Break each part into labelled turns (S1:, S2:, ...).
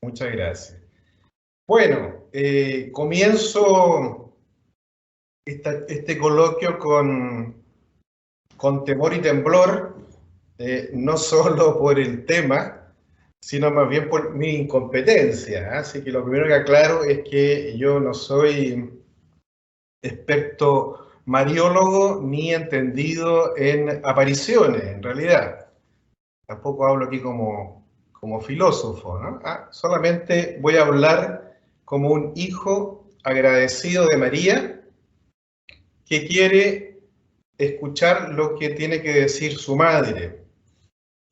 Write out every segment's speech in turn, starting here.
S1: Muchas gracias. Bueno, comienzo este coloquio con temor y temblor, no solo por el tema, sino más bien por mi incompetencia. Así que lo primero que aclaro es que yo no soy experto mariólogo ni entendido en apariciones, en realidad. Tampoco hablo aquí como filósofo, ¿no? Solamente voy a hablar como un hijo agradecido de María que quiere escuchar lo que tiene que decir su madre.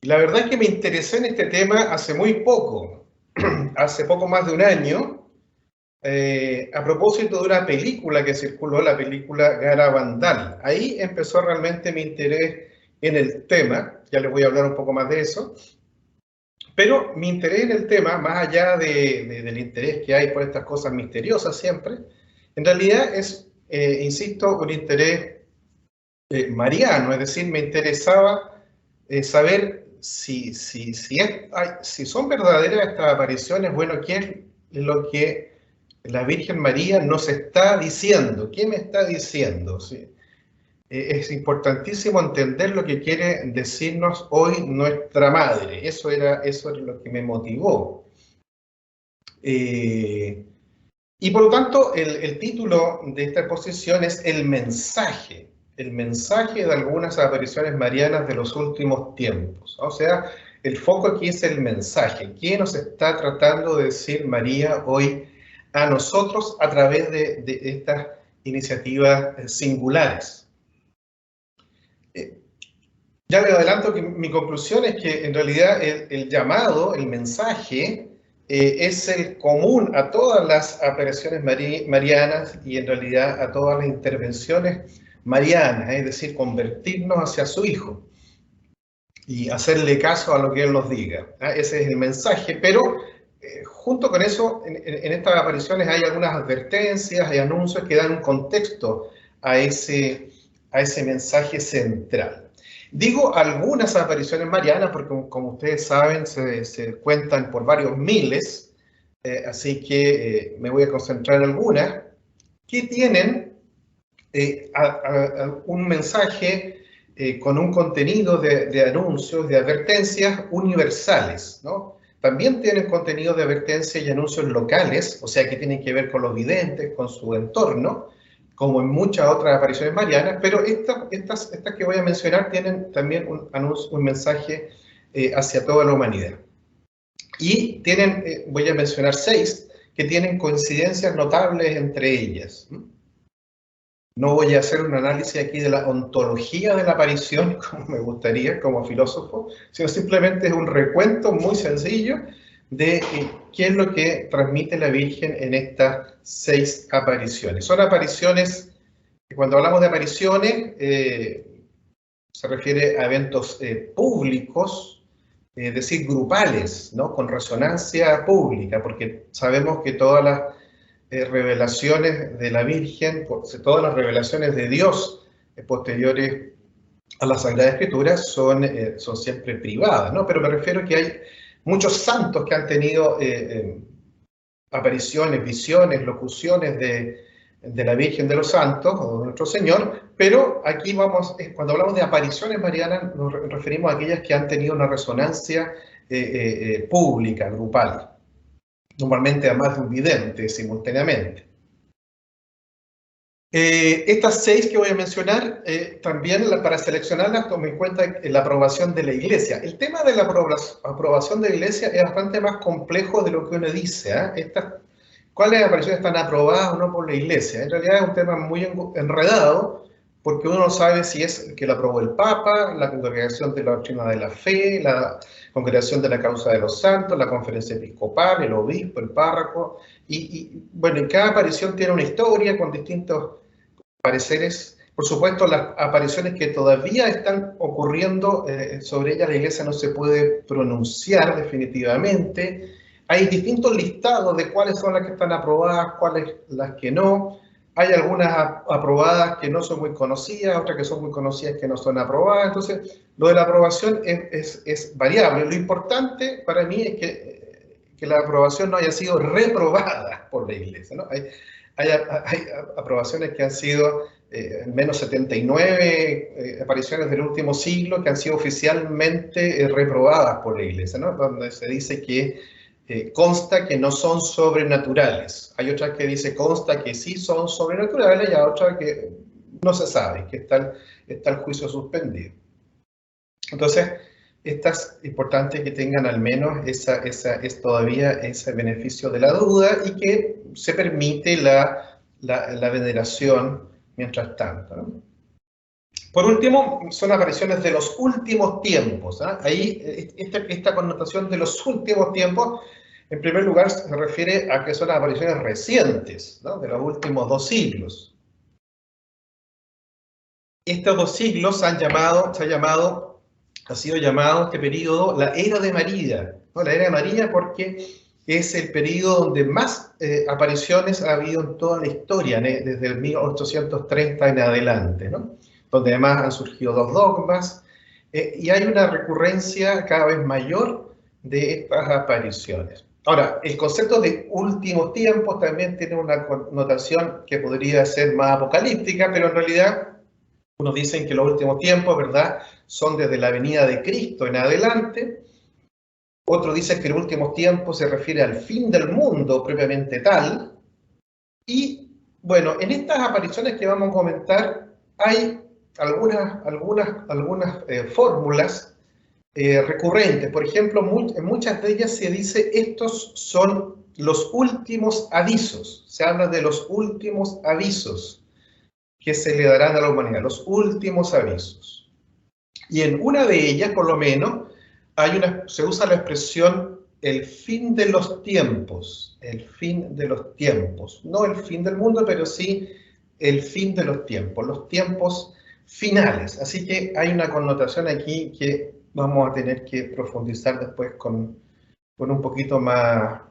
S1: Y la verdad es que me interesé en este tema hace muy poco, hace poco más de un año, a propósito de una película que circuló, la película Garabandal. Ahí empezó realmente mi interés en el tema, ya les voy a hablar un poco más de eso. Pero mi interés en el tema, más allá del interés que hay por estas cosas misteriosas siempre, en realidad es, insisto, un interés mariano, es decir, me interesaba saber si son verdaderas estas apariciones, bueno, qué es lo que la Virgen María nos está diciendo, qué me está diciendo, ¿sí? Es importantísimo entender lo que quiere decirnos hoy nuestra madre. Eso era lo que me motivó. Y por lo tanto, el título de esta exposición es el mensaje de algunas apariciones marianas de los últimos tiempos. O sea, el foco aquí es el mensaje. ¿Qué nos está tratando de decir María hoy a nosotros a través de estas iniciativas singulares? Ya le adelanto que mi conclusión es que en realidad el llamado, el mensaje, es el común a todas las apariciones marianas y en realidad a todas las intervenciones marianas, es decir, convertirnos hacia su Hijo y hacerle caso a lo que Él nos diga. Ese es el mensaje, pero junto con eso, en estas apariciones hay algunas advertencias, hay anuncios que dan un contexto a ese mensaje central. Digo algunas apariciones marianas porque, como ustedes saben, se cuentan por varios miles, así que me voy a concentrar en algunas que tienen un mensaje con un contenido de anuncios, de advertencias universales, ¿no? También tienen contenido de advertencias y anuncios locales, o sea, que tienen que ver con los videntes, con su entorno, como en muchas otras apariciones marianas, pero estas que voy a mencionar tienen también un mensaje hacia toda la humanidad. Y tienen, voy a mencionar 6, que tienen coincidencias notables entre ellas. No voy a hacer un análisis aquí de la ontología de la aparición, como me gustaría como filósofo, sino simplemente es un recuento muy sencillo de qué es lo que transmite la Virgen en estas 6 apariciones. Son apariciones, cuando hablamos de apariciones, se refiere a eventos públicos, es decir, grupales, ¿no? Con resonancia pública, porque sabemos que todas las revelaciones de la Virgen, todas las revelaciones de Dios posteriores a la Sagrada Escritura son siempre privadas, ¿no? Pero me refiero a que hay muchos santos que han tenido apariciones, visiones, locuciones de la Virgen de los Santos, o de nuestro Señor, pero aquí cuando hablamos de apariciones marianas, nos referimos a aquellas que han tenido una resonancia pública, grupal, normalmente a más de un vidente simultáneamente. Estas 6 que voy a mencionar, también para seleccionarlas tomé en cuenta la aprobación de la Iglesia. El tema de la aprobación de la Iglesia es bastante más complejo de lo que uno dice. ¿Cuáles apariciones están aprobadas o no por la Iglesia? En realidad es un tema muy enredado, porque uno no sabe si es que lo aprobó el Papa, la Congregación de la Doctrina de la Fe, la Congregación de la Causa de los Santos, la Conferencia Episcopal, el Obispo, el Párroco, bueno, y cada aparición tiene una historia con distintos pareceres. Por supuesto, las apariciones que todavía están ocurriendo, sobre ellas la Iglesia no se puede pronunciar definitivamente. Hay distintos listados de cuáles son las que están aprobadas, cuáles las que no. Hay algunas aprobadas que no son muy conocidas, otras que son muy conocidas que no son aprobadas. Entonces, lo de la aprobación es variable. Lo importante para mí es que que la aprobación no haya sido reprobada por la Iglesia, ¿no? Hay aprobaciones que han sido al menos 79 apariciones del último siglo que han sido oficialmente reprobadas por la Iglesia, ¿no? Donde se dice que consta que no son sobrenaturales. Hay otras que dice consta que sí son sobrenaturales y hay otras que no se sabe, que está el juicio suspendido. Entonces, es importante que tengan al menos todavía ese beneficio de la duda y que se permite la veneración mientras tanto, ¿no? Por último, son apariciones de los últimos tiempos, ¿eh? Ahí, esta connotación de los últimos tiempos, en primer lugar, se refiere a que son apariciones recientes, ¿no? De los últimos 2 siglos. Estos 2 siglos ha sido llamado este periodo la Era de María, ¿no? La Era de María porque es el periodo donde más apariciones ha habido en toda la historia, desde el 1830 en adelante, ¿no? Donde además han surgido 2 dogmas, y hay una recurrencia cada vez mayor de estas apariciones. Ahora, el concepto de últimos tiempos también tiene una connotación que podría ser más apocalíptica, pero en realidad unos dicen que los últimos tiempos, ¿verdad?, son desde la venida de Cristo en adelante. Otros dicen que los últimos tiempos se refiere al fin del mundo propiamente tal. Y bueno, en estas apariciones que vamos a comentar hay algunas fórmulas recurrentes. Por ejemplo, en muchas de ellas se dice estos son los últimos avisos. Se habla de los últimos avisos que se le darán a la humanidad, los últimos avisos. Y en una de ellas, por lo menos, se usa la expresión el fin de los tiempos, el fin de los tiempos. No el fin del mundo, pero sí el fin de los tiempos finales. Así que hay una connotación aquí que vamos a tener que profundizar después con un poquito más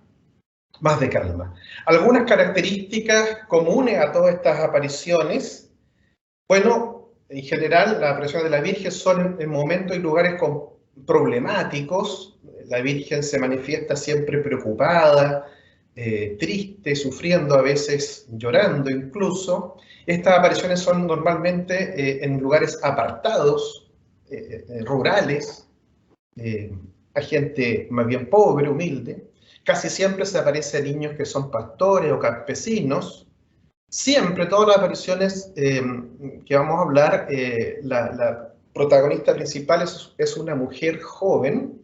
S1: de calma. Algunas características comunes a todas estas apariciones. Bueno, en general, las apariciones de la Virgen son en momentos y lugares problemáticos. La Virgen se manifiesta siempre preocupada, triste, sufriendo, a veces llorando incluso. Estas apariciones son normalmente en lugares apartados, rurales, a gente más bien pobre, humilde. Casi siempre se aparece a niños que son pastores o campesinos. Siempre, todas las apariciones que vamos a hablar, la protagonista principal es una mujer joven,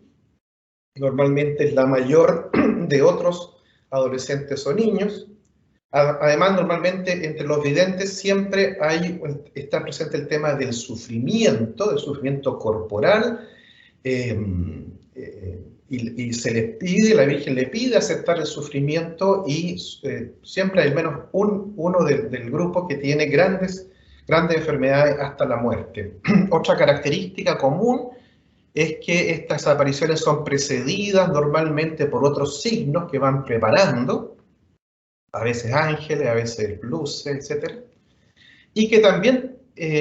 S1: normalmente es la mayor de otros adolescentes o niños. Además, normalmente entre los videntes siempre está presente el tema del sufrimiento corporal, y se les pide, la Virgen le pide aceptar el sufrimiento y siempre hay al menos uno del grupo que tiene grandes enfermedades hasta la muerte. Otra característica común es que estas apariciones son precedidas normalmente por otros signos que van preparando, a veces ángeles, a veces luces, etc. Y que también,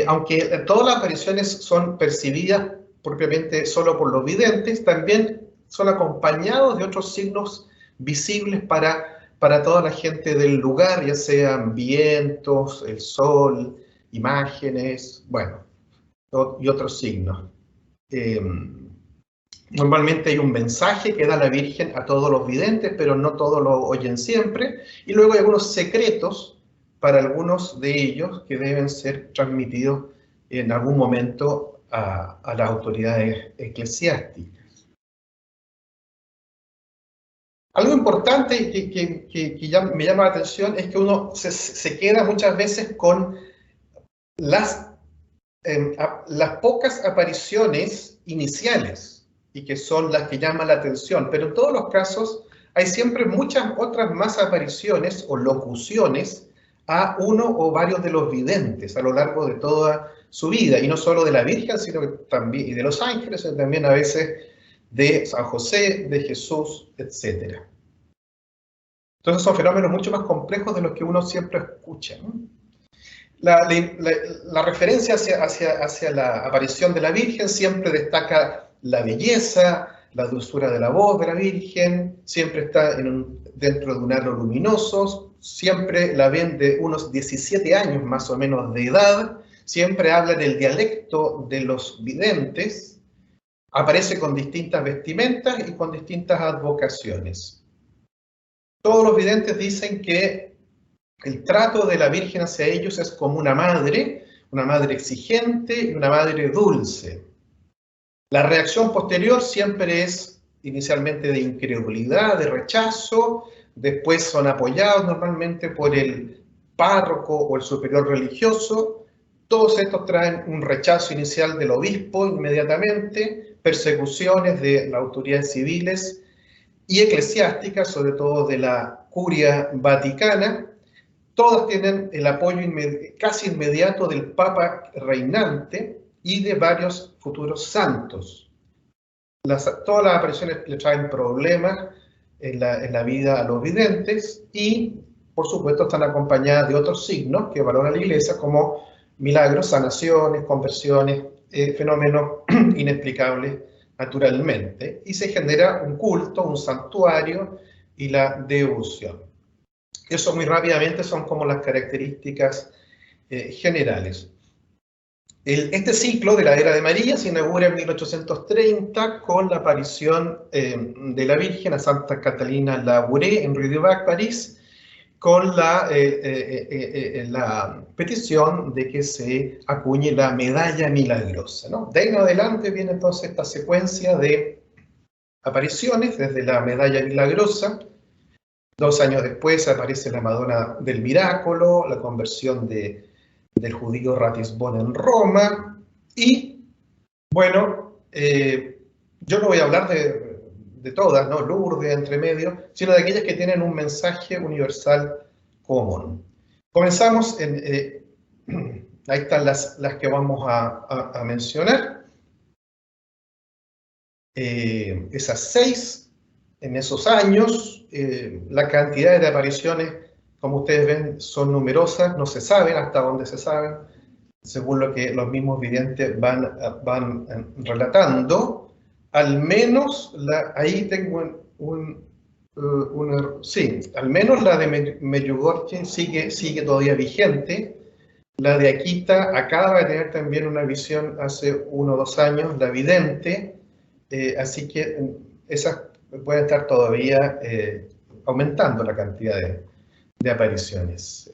S1: aunque todas las apariciones son percibidas propiamente solo por los videntes, también son acompañados de otros signos visibles para toda la gente del lugar, ya sean vientos, el sol, imágenes, bueno, y otros signos. Normalmente hay un mensaje que da la Virgen a todos los videntes, pero no todos lo oyen siempre, y luego hay algunos secretos para algunos de ellos que deben ser transmitidos en algún momento a las autoridades eclesiásticas. Algo importante que ya me llama la atención es que uno se queda muchas veces con las pocas apariciones iniciales, y que son las que llaman la atención, pero en todos los casos hay siempre muchas otras más apariciones o locuciones a uno o varios de los videntes a lo largo de toda su vida, y no solo de la Virgen, sino que también y de los ángeles, sino también a veces de San José, de Jesús, etc. Entonces son fenómenos mucho más complejos de los que uno siempre escucha, ¿no? La referencia hacia la aparición de la Virgen siempre destaca la belleza, la dulzura de la voz de la Virgen, siempre está dentro de un halo luminoso, siempre la ven de unos 17 años más o menos de edad, siempre habla del dialecto de los videntes, aparece con distintas vestimentas y con distintas advocaciones. Todos los videntes dicen que el trato de la Virgen hacia ellos es como una madre exigente y una madre dulce. La reacción posterior siempre es inicialmente de incredulidad, de rechazo, después son apoyados normalmente por el párroco o el superior religioso. Todos estos traen un rechazo inicial del obispo inmediatamente, persecuciones de las autoridades civiles y eclesiásticas, sobre todo de la curia vaticana. Todas tienen el apoyo casi inmediato del Papa reinante y de varios futuros santos. Todas las apariciones le traen problemas en la vida a los videntes y, por supuesto, están acompañadas de otros signos que valora la Iglesia, como milagros, sanaciones, conversiones, fenómenos inexplicables naturalmente, y se genera un culto, un santuario y la devoción. Eso muy rápidamente son como las características generales. Este ciclo de la era de María se inaugura en 1830 con la aparición de la Virgen a Santa Catalina Labouré en Rue du Bac, París, con la petición de que se acuñe la medalla milagrosa, ¿no? De ahí en adelante viene entonces esta secuencia de apariciones, desde la medalla milagrosa. 2 años después aparece la Madonna del Miracolo, la conversión del judío Ratisbon en Roma, y bueno, yo no voy a hablar de todas, ¿no? Lourdes, entre medio, sino de aquellas que tienen un mensaje universal común. Comenzamos ahí están las que vamos a mencionar. Esas 6, en esos años, la cantidad de apariciones, como ustedes ven, son numerosas, no se saben hasta dónde se saben, según lo que los mismos videntes van relatando. Al menos, ahí tengo sí, al menos la de Medjugorje sigue todavía vigente. La de Akita acaba de tener también una visión hace 1 o 2 años, la vidente, así que esas pueden estar todavía aumentando la cantidad de apariciones.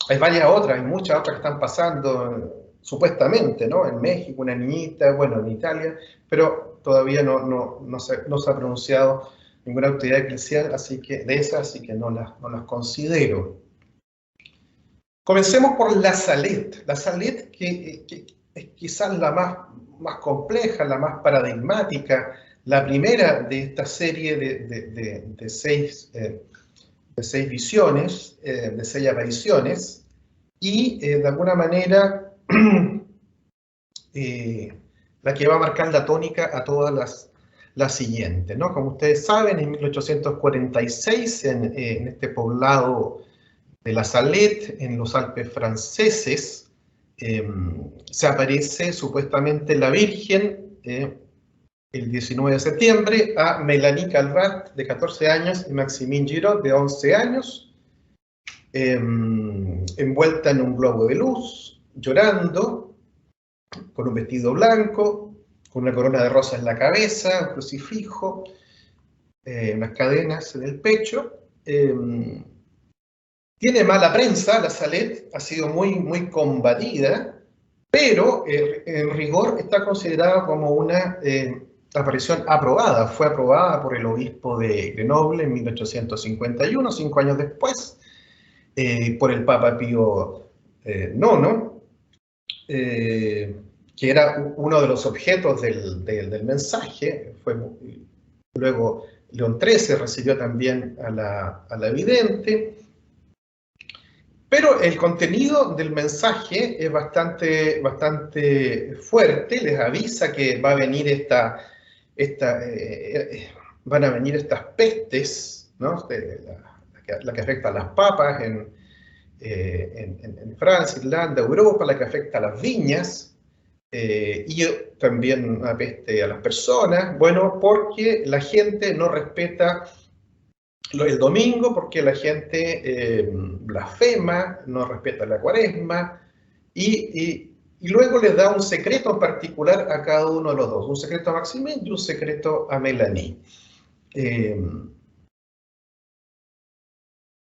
S1: Hay varias otras, hay muchas otras que están pasando, supuestamente, ¿no? En México, una niñita, bueno, en Italia, pero todavía no se ha pronunciado ninguna autoridad eclesial, así que así que no las considero. Comencemos por la Salet. La Salet, que es quizás la más compleja, la más paradigmática, la primera de esta serie de 6 visiones, de 6 apariciones, y de alguna manera la que va a marcar la tónica a todas las siguientes, ¿no? Como ustedes saben, en 1846, en este poblado de la Salet, en los Alpes franceses, se aparece supuestamente la Virgen el 19 de septiembre a Mélanie Calvat, de 14 años, y Maximine Giraud, de 11 años, envuelta en un globo de luz, llorando, con un vestido blanco, con una corona de rosas en la cabeza, un crucifijo, unas cadenas en el pecho. Tiene mala prensa la Salet, ha sido muy combatida, pero en rigor está considerada como una aparición aprobada. Fue aprobada por el obispo de Grenoble en 1851, 5 años después, por el Papa Pío IX, que era uno de los objetos del mensaje. Luego León XIII recibió también a la vidente. Pero el contenido del mensaje es bastante fuerte, les avisa que va a venir van a venir estas pestes, ¿no? La que afecta a las papas en Francia, Irlanda, Europa, la que afecta a las viñas, y también una peste a las personas, bueno, porque la gente no respeta el domingo, porque la gente blasfema, no respeta la cuaresma, y luego les da un secreto en particular a cada uno de los dos, un secreto a Maximín y un secreto a Melanie.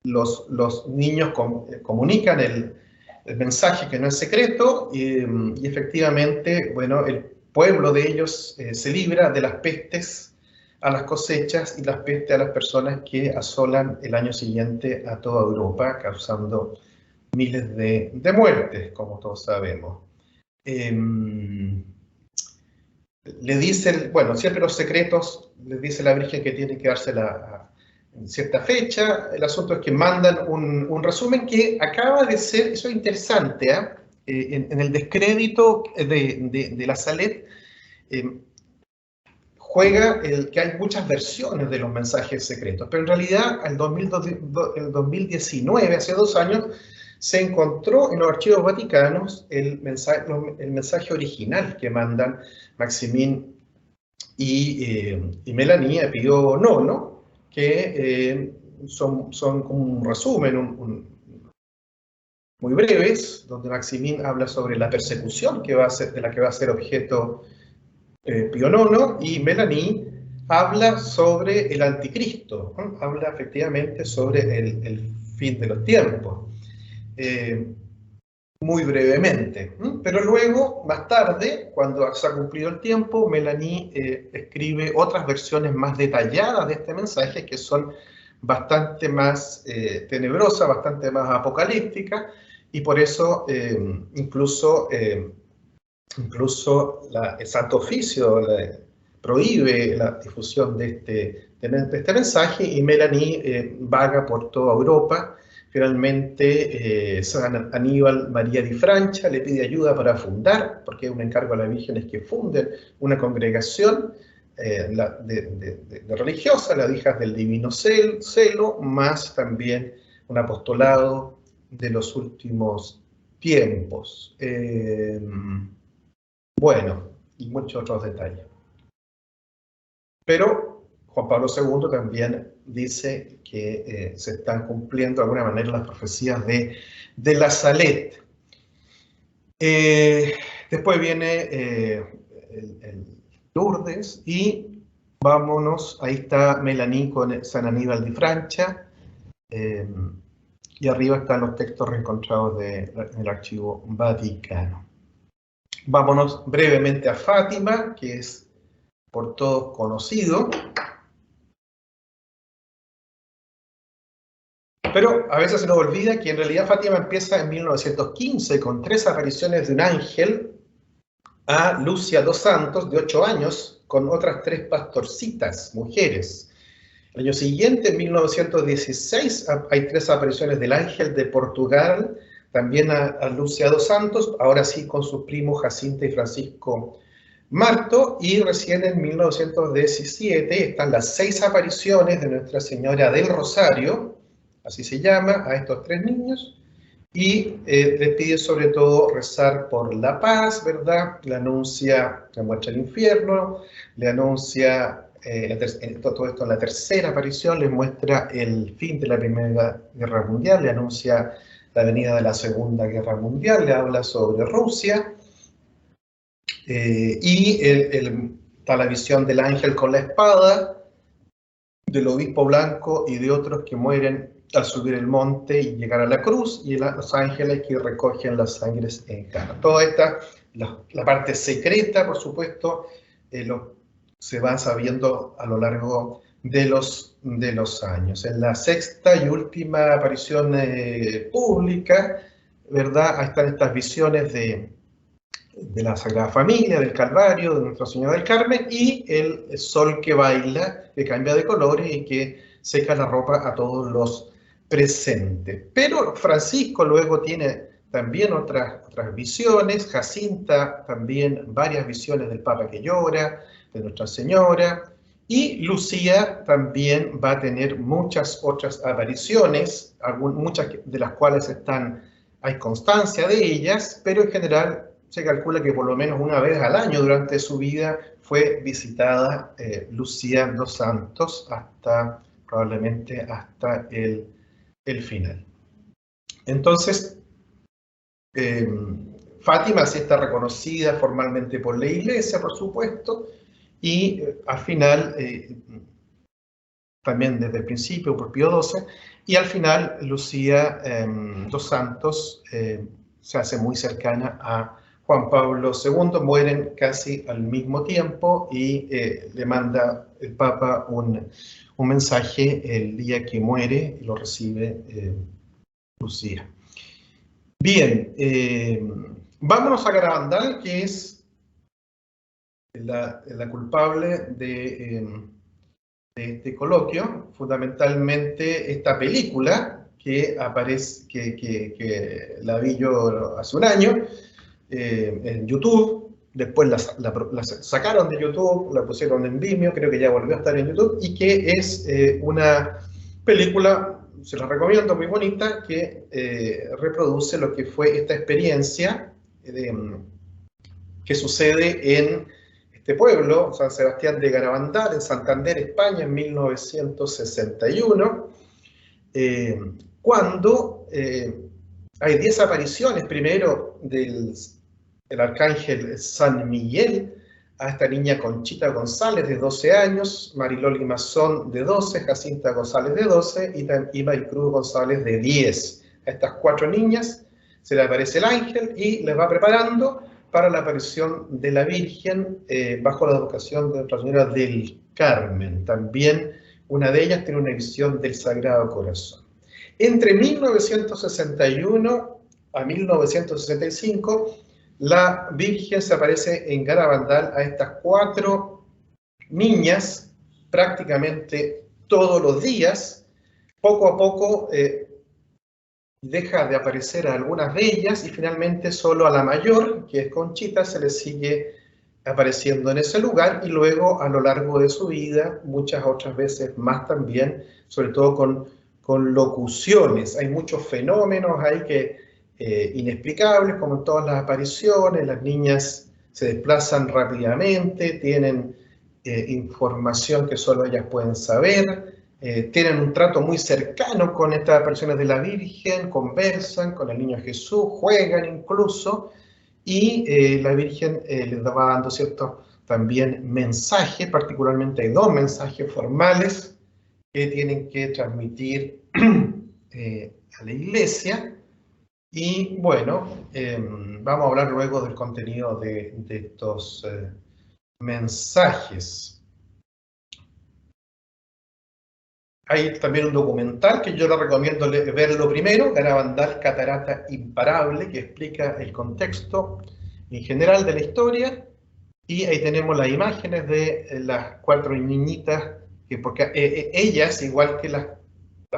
S1: Los niños comunican el mensaje que no es secreto y efectivamente, bueno, el pueblo de ellos se libra de las pestes a las cosechas y las pestes a las personas que asolan el año siguiente a toda Europa, causando miles de muertes, como todos sabemos. Le dice, bueno, siempre los secretos, les dice la Virgen que tiene que dársela en cierta fecha. El asunto es que mandan un resumen que acaba de ser, eso es interesante, en el descrédito de la Salet, juega el que hay muchas versiones de los mensajes secretos, pero en realidad el 2019, hace 2 años, se encontró en los archivos vaticanos el mensaje original que mandan Maximín y Melanie a Pío IX, que son como un resumen, muy breves, donde Maximín habla sobre la persecución de la que va a ser objeto Pío IX, y Melanie habla sobre el anticristo, ¿no? Habla efectivamente sobre el fin de los tiempos. Muy brevemente, pero luego, más tarde, cuando se ha cumplido el tiempo, Melanie escribe otras versiones más detalladas de este mensaje que son bastante más tenebrosas, bastante más apocalípticas, y por eso incluso el Santo Oficio prohíbe la difusión de este mensaje, y Melanie vaga por toda Europa. Finalmente, San Aníbal María di Francia le pide ayuda para fundar, porque es un encargo a las vírgenes que funden una congregación de religiosa, las hijas del Divino Celo, más también un apostolado de los últimos tiempos. Bueno, y muchos otros detalles. Pero Juan Pablo II también dice que se están cumpliendo de alguna manera las profecías de la Salet. Después viene el Lourdes y vámonos, ahí está Melanie con San Aníbal di Francia, y arriba están los textos reencontrados del Archivo Vaticano. Vámonos brevemente a Fátima, que es por todos conocido. Pero a veces se nos olvida que en realidad Fátima empieza en 1915 con 3 apariciones de un ángel a Lucia dos Santos, de 8 años, con otras 3 pastorcitas, mujeres. El año siguiente, en 1916, hay 3 apariciones del ángel de Portugal, también a Lucia dos Santos, ahora sí con sus primos Jacinta y Francisco Marto, y recién en 1917 están las 6 apariciones de Nuestra Señora del Rosario, así se llama, a estos 3 niños, y les pide sobre todo rezar por la paz, ¿verdad? Le anuncia, le muestra el infierno, le anuncia, todo esto en la tercera aparición, les muestra el fin de la Primera Guerra Mundial, le anuncia la venida de la Segunda Guerra Mundial, le habla sobre Rusia, y está la visión del ángel con la espada, del obispo blanco y de otros que mueren al subir el monte y llegar a la cruz, y los ángeles que recogen las sangres en cana. Toda esta, la parte secreta, por supuesto, se va sabiendo a lo largo de los años. En la sexta y última aparición pública, ¿verdad? Ahí están estas visiones de la Sagrada Familia, del Calvario, de Nuestra Señora del Carmen, y el sol que baila, que cambia de colores y que seca la ropa a todos los presentes. Pero Francisco luego tiene también otras visiones, Jacinta también varias visiones del Papa que llora, de Nuestra Señora, y Lucía también va a tener muchas otras apariciones, muchas de las cuales hay constancia de ellas, pero en general se calcula que por lo menos una vez al año durante su vida fue visitada Lucía dos Santos probablemente hasta el final. Entonces, Fátima sí está reconocida formalmente por la Iglesia, por supuesto, y al final, también desde el principio por Pío XII, y al final Lucía dos Santos se hace muy cercana a Juan Pablo II, mueren casi al mismo tiempo y le manda el Papa un mensaje el día que muere y lo recibe Lucía. Bien, vámonos a Garabandal, que es la culpable de este coloquio, fundamentalmente esta película que aparece, que la vi yo hace un año en YouTube, después la sacaron de YouTube, la pusieron en Vimeo, creo que ya volvió a estar en YouTube, y que es una película, se la recomiendo, muy bonita, que reproduce lo que fue esta experiencia que sucede en este pueblo, San Sebastián de Garabandal, en Santander, España, en 1961, cuando hay 10 apariciones, primero del arcángel San Miguel, a esta niña Conchita González, de 12 años, Marilol Guimazón, de 12, Jacinta González, de 12, y Maricruz González, de 10. A estas 4 niñas se le aparece el ángel y les va preparando para la aparición de la Virgen bajo la advocación de Nuestra Señora del Carmen. También una de ellas tiene una visión del Sagrado Corazón. Entre 1961 a 1965, la Virgen se aparece en Garabandal a estas 4 niñas prácticamente todos los días. Poco a poco deja de aparecer a algunas de ellas y finalmente solo a la mayor, que es Conchita, se le sigue apareciendo en ese lugar, y luego a lo largo de su vida muchas otras veces más también, sobre todo con locuciones. Hay muchos fenómenos ahí que inexplicables, como en todas las apariciones. Las niñas se desplazan rápidamente, tienen información que solo ellas pueden saber, tienen un trato muy cercano con estas apariciones de la Virgen, conversan con el niño Jesús, juegan incluso, y la Virgen les va dando ciertos también mensajes, particularmente hay 2 mensajes formales que tienen que transmitir a la Iglesia. Y bueno, vamos a hablar luego del contenido de estos mensajes. Hay también un documental que yo le recomiendo verlo primero, Garabandal, Catarata Imparable, que explica el contexto en general de la historia. Y ahí tenemos las imágenes de las 4 niñitas, porque ellas, igual que las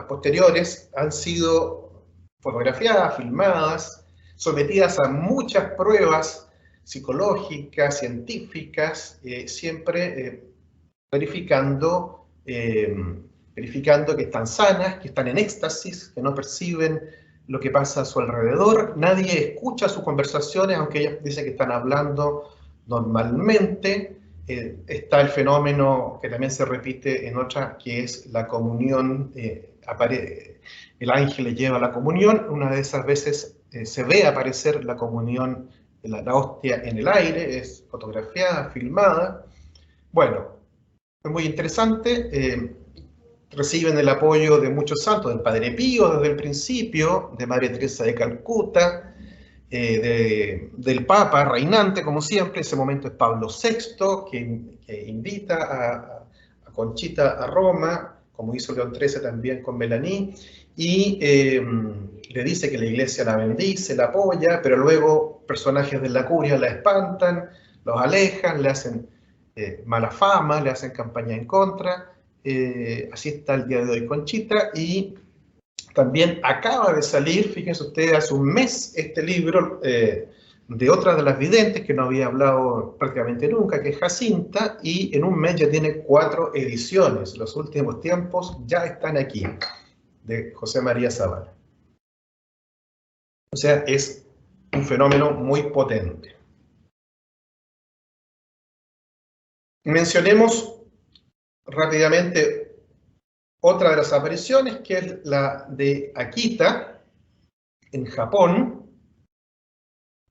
S1: posteriores, han sido fotografiadas, filmadas, sometidas a muchas pruebas psicológicas, científicas, siempre verificando que están sanas, que están en éxtasis, que no perciben lo que pasa a su alrededor. Nadie escucha sus conversaciones, aunque ellas dicen que están hablando normalmente. Está el fenómeno que también se repite en otras, que es la comunión. El ángel le lleva la comunión. Una de esas veces se ve aparecer la comunión, la hostia en el aire, es fotografiada, filmada. Bueno, es muy interesante. Reciben el apoyo de muchos santos, del Padre Pío desde el principio, de Madre Teresa de Calcuta, del Papa reinante, como siempre. En ese momento es Pablo VI, que invita a Conchita a Roma, como hizo León XIII también con Melanie, y le dice que la Iglesia la bendice, la apoya, pero luego personajes de la curia la espantan, los alejan, le hacen mala fama, le hacen campaña en contra. Así está el día de hoy Conchita. Y también acaba de salir, fíjense ustedes, hace un mes, este libro de otra de las videntes que no había hablado prácticamente nunca, que es Jacinta, y en un mes ya tiene 4 ediciones. Los últimos tiempos ya están aquí, de José María Zavala. O sea, es un fenómeno muy potente. Mencionemos rápidamente otra de las apariciones, que es la de Akita, en Japón.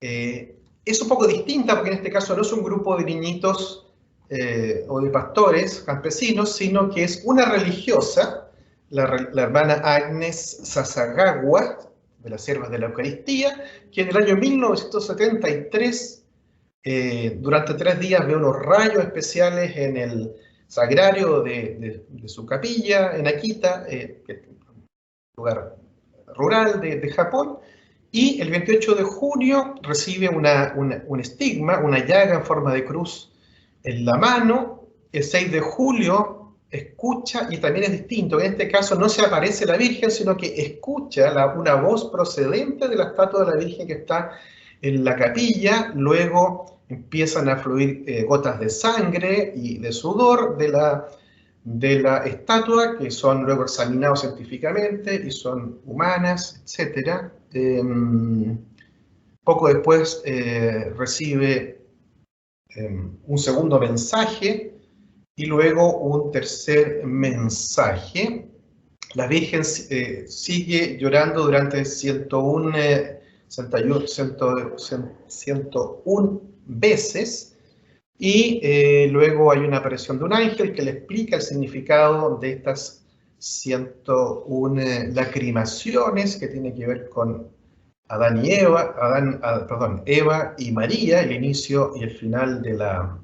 S1: Es un poco distinta porque en este caso no es un grupo de niñitos o de pastores campesinos, sino que es una religiosa, la hermana Agnes Sasagawa, de las Siervas de la Eucaristía, que en el año 1973, durante 3 días, ve unos rayos especiales en el sagrario de su capilla en Akita, lugar rural de Japón, y el 28 de junio recibe un estigma, una llaga en forma de cruz en la mano. El 6 de julio escucha, y también es distinto, en este caso no se aparece la Virgen, sino que escucha una voz procedente de la estatua de la Virgen que está en la capilla. Luego empiezan a fluir gotas de sangre y de sudor de la estatua, que son luego examinados científicamente y son humanas, etc. Poco después recibe un segundo mensaje y luego un tercer mensaje. La Virgen sigue llorando durante 101 veces. Y luego hay una aparición de un ángel que le explica el significado de estas 101 lacrimaciones, que tiene que ver con Adán y Eva, Eva y María, el inicio y el final de la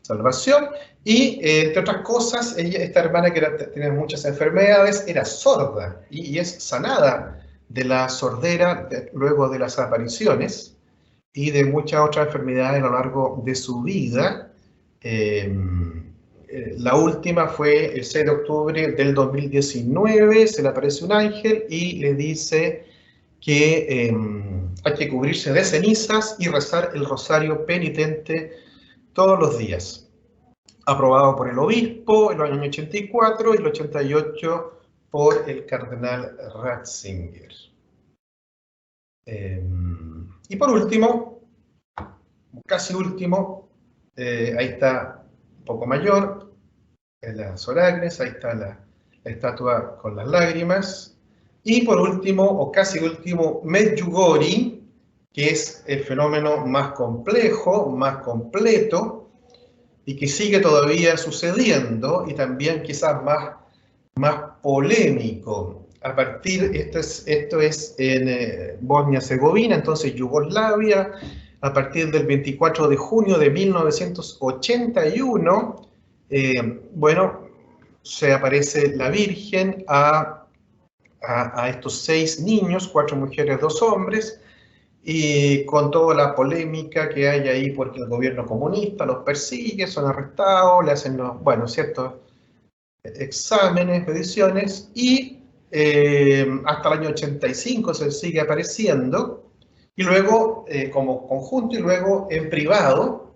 S1: salvación. Y entre otras cosas, esta hermana que tiene muchas enfermedades, era sorda y es sanada de la sordera luego de las apariciones y de muchas otras enfermedades a lo largo de su vida. La última fue el 6 de octubre del 2019, se le aparece un ángel y le dice que hay que cubrirse de cenizas y rezar el rosario penitente todos los días. Aprobado por el obispo en el año 84 y el 88 por el cardenal Ratzinger. Y por último, casi último, ahí está un poco mayor, la Sor Agnes, ahí está la estatua con las lágrimas. Y por último, o casi último, Medjugorje, que es el fenómeno más complejo, más completo, y que sigue todavía sucediendo, y también quizás más polémico. A partir, esto es en Bosnia-Herzegovina, entonces Yugoslavia, a partir del 24 de junio de 1981, bueno, se aparece la Virgen a estos 6 niños, 4 mujeres, 2 hombres, y con toda la polémica que hay ahí porque el gobierno comunista los persigue, son arrestados, le hacen ciertos exámenes, mediciones, y hasta el año 85 se sigue apareciendo, y luego como conjunto y luego en privado,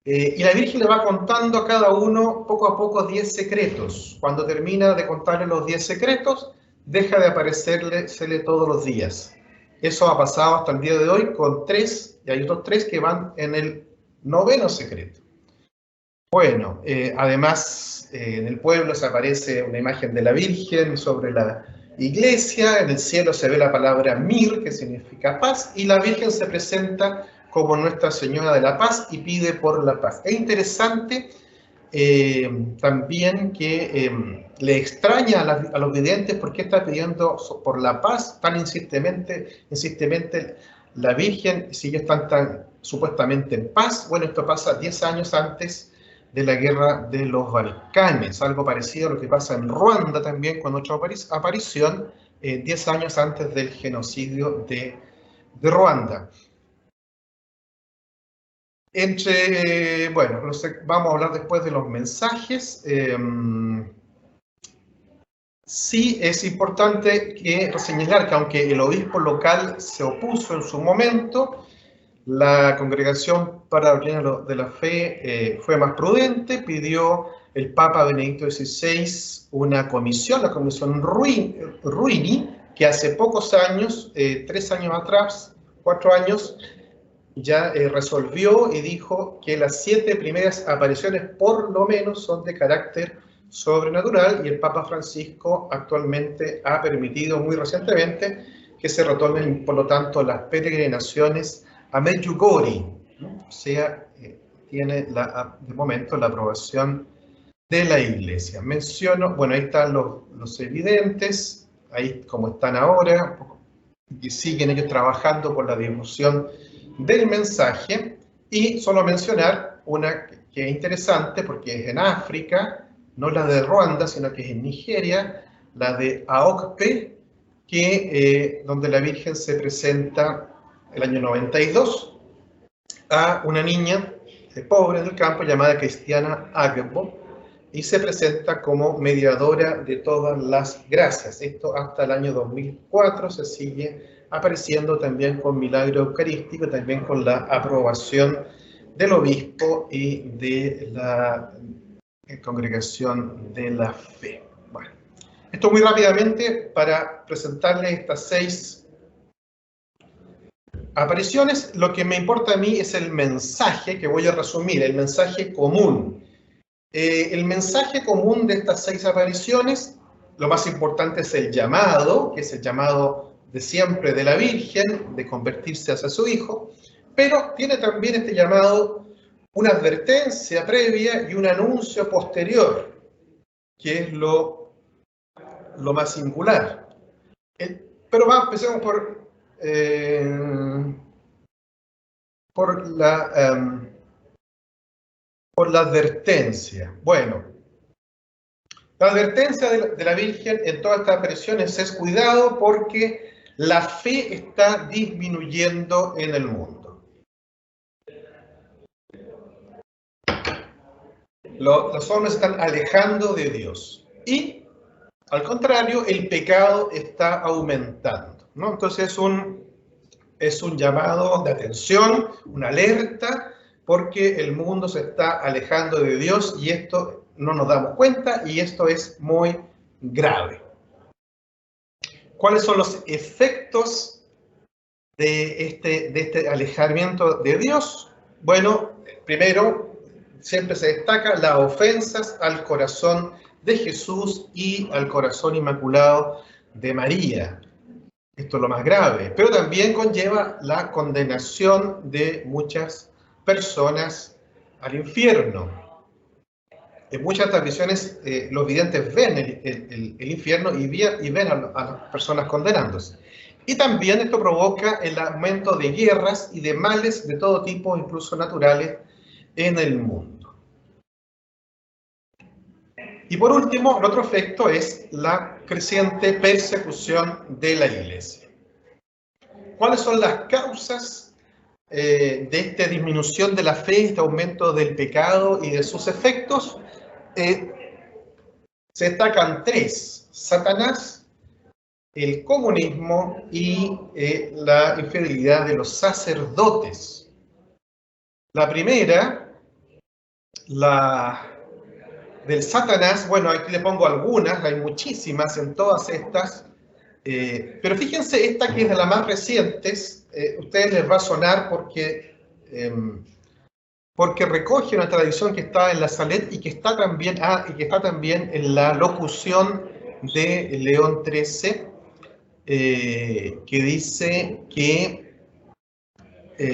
S1: y la Virgen le va contando a cada uno poco a poco 10 secretos. Cuando termina de contarle los 10 secretos, deja de aparecérsele todos los días. Eso ha pasado hasta el día de hoy con 3, y hay otros 3 que van en el 9º secreto. Bueno, además en el pueblo se aparece una imagen de la Virgen sobre la iglesia, en el cielo se ve la palabra Mir, que significa paz, y la Virgen se presenta como Nuestra Señora de la Paz y pide por la paz. Es interesante también que le extraña a los videntes por qué está pidiendo por la paz tan insistentemente la Virgen, si ellos están tan supuestamente en paz. Bueno, esto pasa 10 años antes de la guerra de los Balcanes, algo parecido a lo que pasa en Ruanda también con otra aparición 10 años antes del genocidio de Ruanda. Bueno, vamos a hablar después de los mensajes. Sí es importante señalar que aunque el obispo local se opuso en su momento, la Congregación para la Doctrina de la Fe fue más prudente, pidió el Papa Benedicto XVI una comisión, la Comisión Ruini, que hace pocos años, 3 años atrás, 4 años, ya resolvió y dijo que las 7 primeras apariciones por lo menos son de carácter sobrenatural, y el Papa Francisco actualmente ha permitido muy recientemente que se retomen, por lo tanto, las peregrinaciones a Medjugorje, ¿no? O sea, tiene de momento la aprobación de la Iglesia. Menciono, bueno, ahí están los evidentes, ahí como están ahora, y siguen ellos trabajando por la difusión del mensaje. Y solo mencionar una que es interesante porque es en África, no la de Ruanda, sino que es en Nigeria, la de Aokpe, donde la Virgen se presenta el año 92 a una niña pobre del campo llamada Cristiana Agbo, y se presenta como mediadora de todas las gracias. Esto hasta el año 2004 se sigue apareciendo también con milagro eucarístico, también con la aprobación del obispo y de la congregación de la fe. Bueno, esto muy rápidamente para presentarles estas 6 apariciones. Lo que me importa a mí es el mensaje que voy a resumir, el mensaje común. El mensaje común de estas 6 apariciones, lo más importante es el llamado, que es el llamado de siempre de la Virgen, de convertirse hacia su Hijo, pero tiene también este llamado una advertencia previa y un anuncio posterior, que es lo más singular. Pero empecemos por la advertencia. Bueno, la advertencia de la Virgen en todas estas apariciones es cuidado porque la fe está disminuyendo en el mundo. Los hombres están alejando de Dios y, al contrario, el pecado está aumentando, ¿no? Entonces es un llamado de atención, una alerta, porque el mundo se está alejando de Dios y esto no nos damos cuenta, y esto es muy grave. ¿Cuáles son los efectos de este alejamiento de Dios? Bueno, primero, siempre se destaca las ofensas al corazón de Jesús y al corazón inmaculado de María. Esto es lo más grave, pero también conlleva la condenación de muchas personas al infierno. En muchas tradiciones los videntes ven el infierno y ven a las personas condenándose. Y también esto provoca el aumento de guerras y de males de todo tipo, incluso naturales, en el mundo. Y por último, el otro efecto es la creciente persecución de la Iglesia. ¿Cuáles son las causas de esta disminución de la fe, este aumento del pecado y de sus efectos? Se destacan 3: Satanás, el comunismo y la infidelidad de los sacerdotes. La primera, la del Satanás, bueno, aquí le pongo algunas, hay muchísimas en todas estas, pero fíjense esta que es de las más recientes, ustedes les va a sonar porque recoge una tradición que está en la Salet y que está también, en la locución de León XIII, que dice que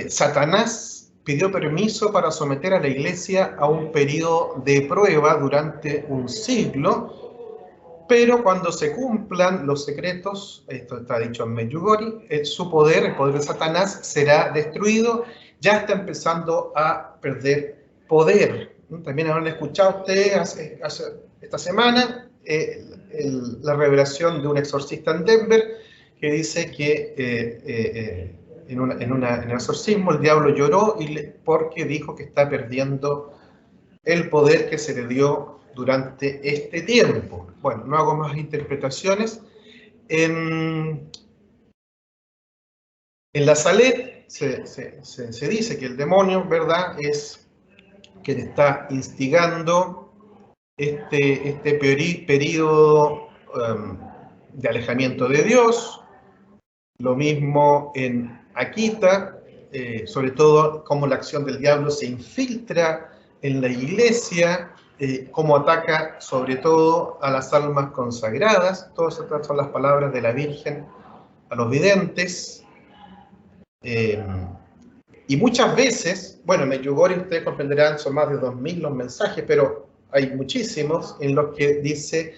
S1: Satanás pidió permiso para someter a la Iglesia a un periodo de prueba durante un siglo, pero cuando se cumplan los secretos, esto está dicho en Medjugorje, su poder, el poder de Satanás, será destruido. Ya está empezando a perder poder. También habrán escuchado ustedes esta semana la revelación de un exorcista en Denver que dice que en un exorcismo el diablo lloró porque dijo que está perdiendo el poder que se le dio durante este tiempo. Bueno, no hago más interpretaciones. En la Salet se dice que el demonio, ¿verdad?, es quien está instigando este periodo de alejamiento de Dios. Lo mismo en Akita, sobre todo cómo la acción del diablo se infiltra en la iglesia, cómo ataca sobre todo a las almas consagradas. Todas estas son las palabras de la Virgen a los videntes. Y muchas veces, bueno, en Medjugorje ustedes comprenderán, son más de 2000 los mensajes, pero hay muchísimos en los que dice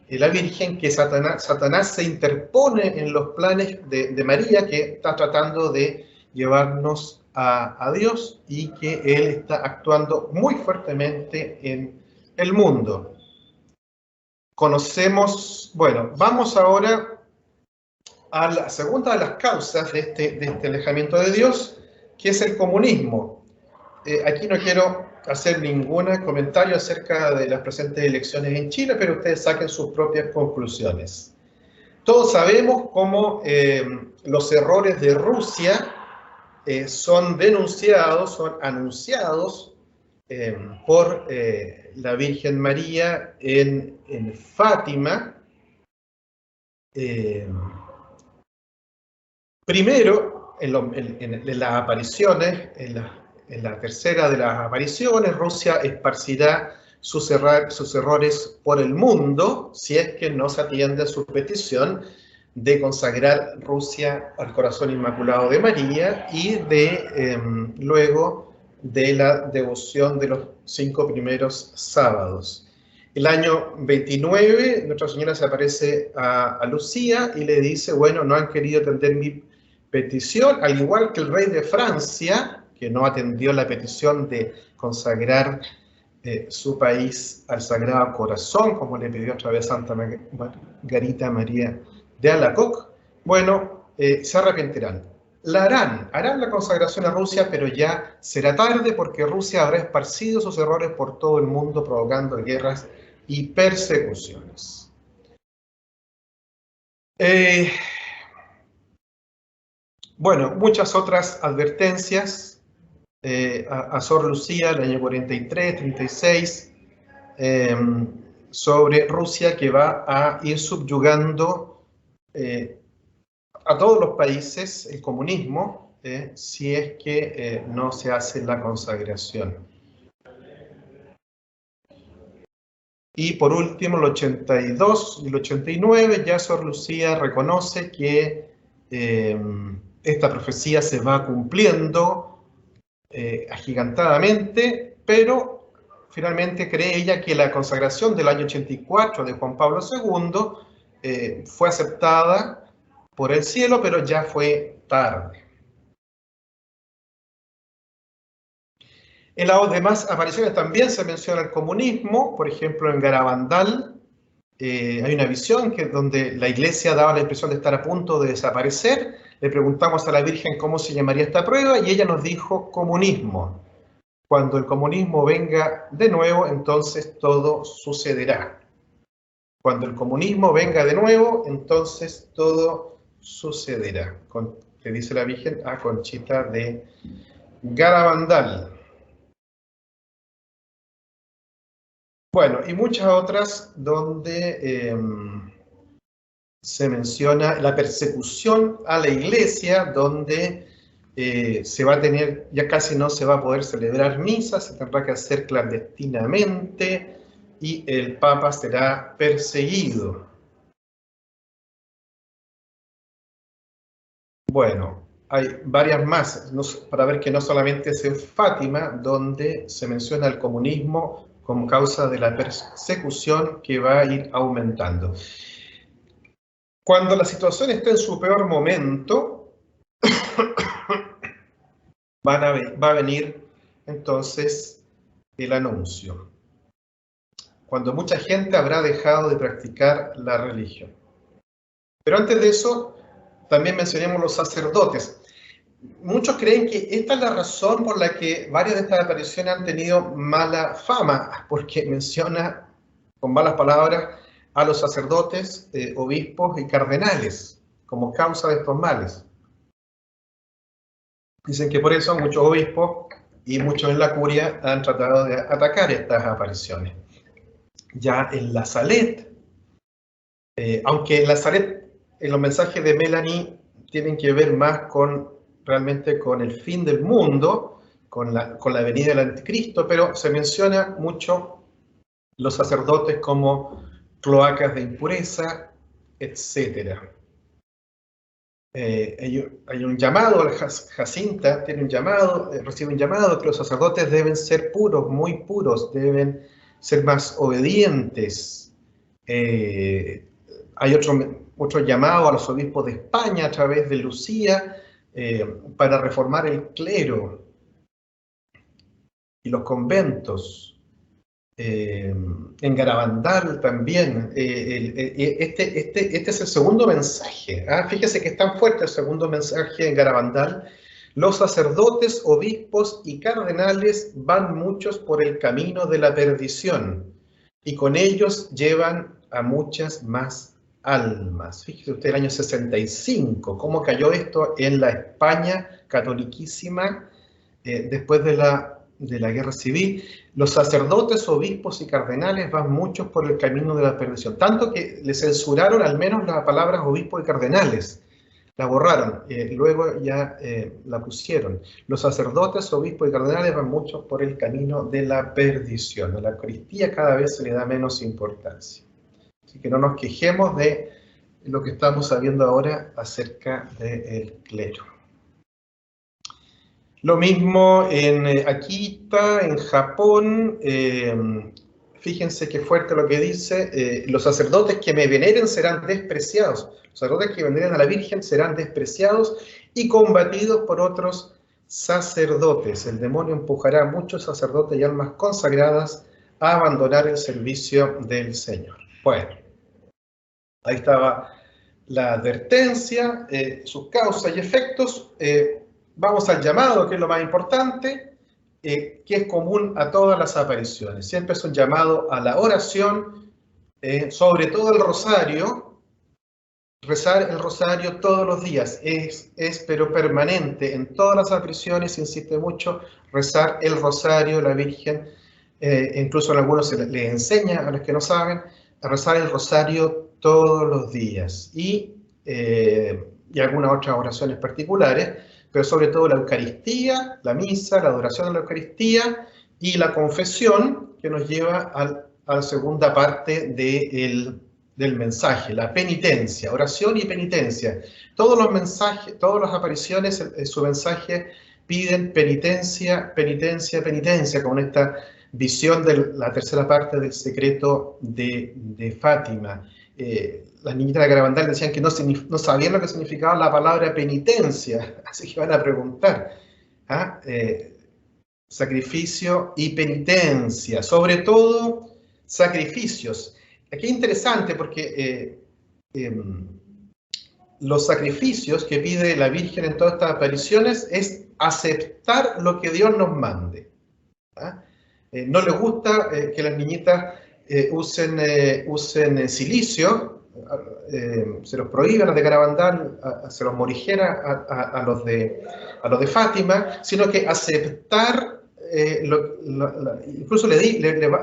S1: la Virgen que Satanás se interpone en los planes de María, que está tratando de llevarnos a Dios, y que Él está actuando muy fuertemente en el mundo. Conocemos, bueno, vamos ahora a la segunda de las causas de este alejamiento de Dios, que es el comunismo. Aquí no quiero hacer ningún comentario acerca de las presentes elecciones en Chile, pero ustedes saquen sus propias conclusiones. Todos sabemos cómo los errores de Rusia son denunciados, son anunciados por la Virgen María en Fátima. Primero, en las apariciones, en la tercera de las apariciones, Rusia esparcirá sus errores por el mundo si es que no se atiende a su petición de consagrar Rusia al corazón inmaculado de María y luego de la devoción de los 5 primeros sábados. El año 29, Nuestra Señora se aparece a Lucía y le dice, bueno, no han querido atender mi petición, al igual que el rey de Francia, que no atendió la petición de consagrar su país al Sagrado Corazón, como le pidió otra vez Santa Margarita María de Alacoque. Bueno, se arrepentirán. Harán la consagración a Rusia, pero ya será tarde porque Rusia habrá esparcido sus errores por todo el mundo, provocando guerras y persecuciones. Bueno, muchas otras advertencias a Sor Lucía, el año 43, 36, sobre Rusia, que va a ir subyugando a todos los países el comunismo, si es que no se hace la consagración. Y por último, el 82 y el 89, ya Sor Lucía reconoce que esta profecía se va cumpliendo agigantadamente, pero finalmente cree ella que la consagración del año 84 de Juan Pablo II fue aceptada por el cielo, pero ya fue tarde. En las demás apariciones también se menciona el comunismo, por ejemplo en Garabandal hay una visión donde la iglesia daba la impresión de estar a punto de desaparecer. Le preguntamos a la Virgen cómo se llamaría esta prueba y ella nos dijo comunismo. Cuando el comunismo venga de nuevo, entonces todo sucederá. Cuando el comunismo venga de nuevo, entonces todo sucederá. Que dice la Virgen a Conchita de Garabandal. Bueno, y muchas otras donde se menciona la persecución a la iglesia, donde se va a tener, ya casi no se va a poder celebrar misa, se tendrá que hacer clandestinamente y el Papa será perseguido. Bueno, hay varias más, para ver que no solamente es en Fátima, donde se menciona el comunismo como causa de la persecución que va a ir aumentando. Cuando la situación está en su peor momento, va a venir entonces el anuncio. Cuando mucha gente habrá dejado de practicar la religión. Pero antes de eso, también mencionemos los sacerdotes. Muchos creen que esta es la razón por la que varias de estas apariciones han tenido mala fama, porque menciona con malas palabras a los sacerdotes, obispos y cardenales como causa de estos males. Dicen que por eso muchos obispos y muchos en la curia han tratado de atacar estas apariciones. Ya en la Salet, aunque en la Salet, en los mensajes de Melanie tienen que ver más con realmente con el fin del mundo, con la venida del anticristo, pero se menciona mucho los sacerdotes como cloacas de impureza, etc. Hay un llamado, Jacinta tiene un llamado, recibe un llamado que los sacerdotes deben ser puros, muy puros, deben ser más obedientes. Hay otro llamado a los obispos de España a través de Lucía para reformar el clero y los conventos. En Garabandal también. Este es el segundo mensaje. Fíjese que es tan fuerte el segundo mensaje en Garabandal. Los sacerdotes, obispos y cardenales van muchos por el camino de la perdición y con ellos llevan a muchas más almas. Fíjese usted el año 65, cómo cayó esto en la España catoliquísima después de la guerra civil. Los sacerdotes, obispos y cardenales van muchos por el camino de la perdición, tanto que le censuraron al menos las palabras obispos y cardenales, la borraron, luego ya la pusieron. Los sacerdotes, obispos y cardenales van muchos por el camino de la perdición. A la Eucaristía cada vez se le da menos importancia. Así que no nos quejemos de lo que estamos sabiendo ahora acerca del clero. Lo mismo en Akita, en Japón. Fíjense qué fuerte lo que dice. Los sacerdotes que me veneren serán despreciados. Los sacerdotes que veneren a la Virgen serán despreciados y combatidos por otros sacerdotes. El demonio empujará a muchos sacerdotes y almas consagradas a abandonar el servicio del Señor. Bueno, ahí estaba la advertencia, sus causas y efectos. Vamos al llamado, que es lo más importante, que es común a todas las apariciones. Siempre es un llamado a la oración, sobre todo el rosario. Rezar el rosario todos los días es pero permanente. En todas las apariciones se insiste mucho rezar el rosario. La Virgen, incluso en algunos se les enseña a los que no saben, a rezar el rosario todos los días. Y algunas otras oraciones particulares, pero sobre todo la Eucaristía, la misa, la adoración de la Eucaristía y la confesión, que nos lleva a la segunda parte del mensaje, la penitencia, oración y penitencia. Todos los mensajes, todas las apariciones, su mensaje piden penitencia, penitencia, penitencia, con esta visión de la tercera parte del secreto de Fátima. Las niñitas de Garabandal decían que no sabían lo que significaba la palabra penitencia, así que van a preguntar. Sacrificio y penitencia, sobre todo sacrificios. Aquí es interesante porque los sacrificios que pide la Virgen en todas estas apariciones es aceptar lo que Dios nos mande. No le gusta que las niñitas usen silicio, se los prohíbe a los de Garabandal, se los morigera a los de Fátima, sino que aceptar, incluso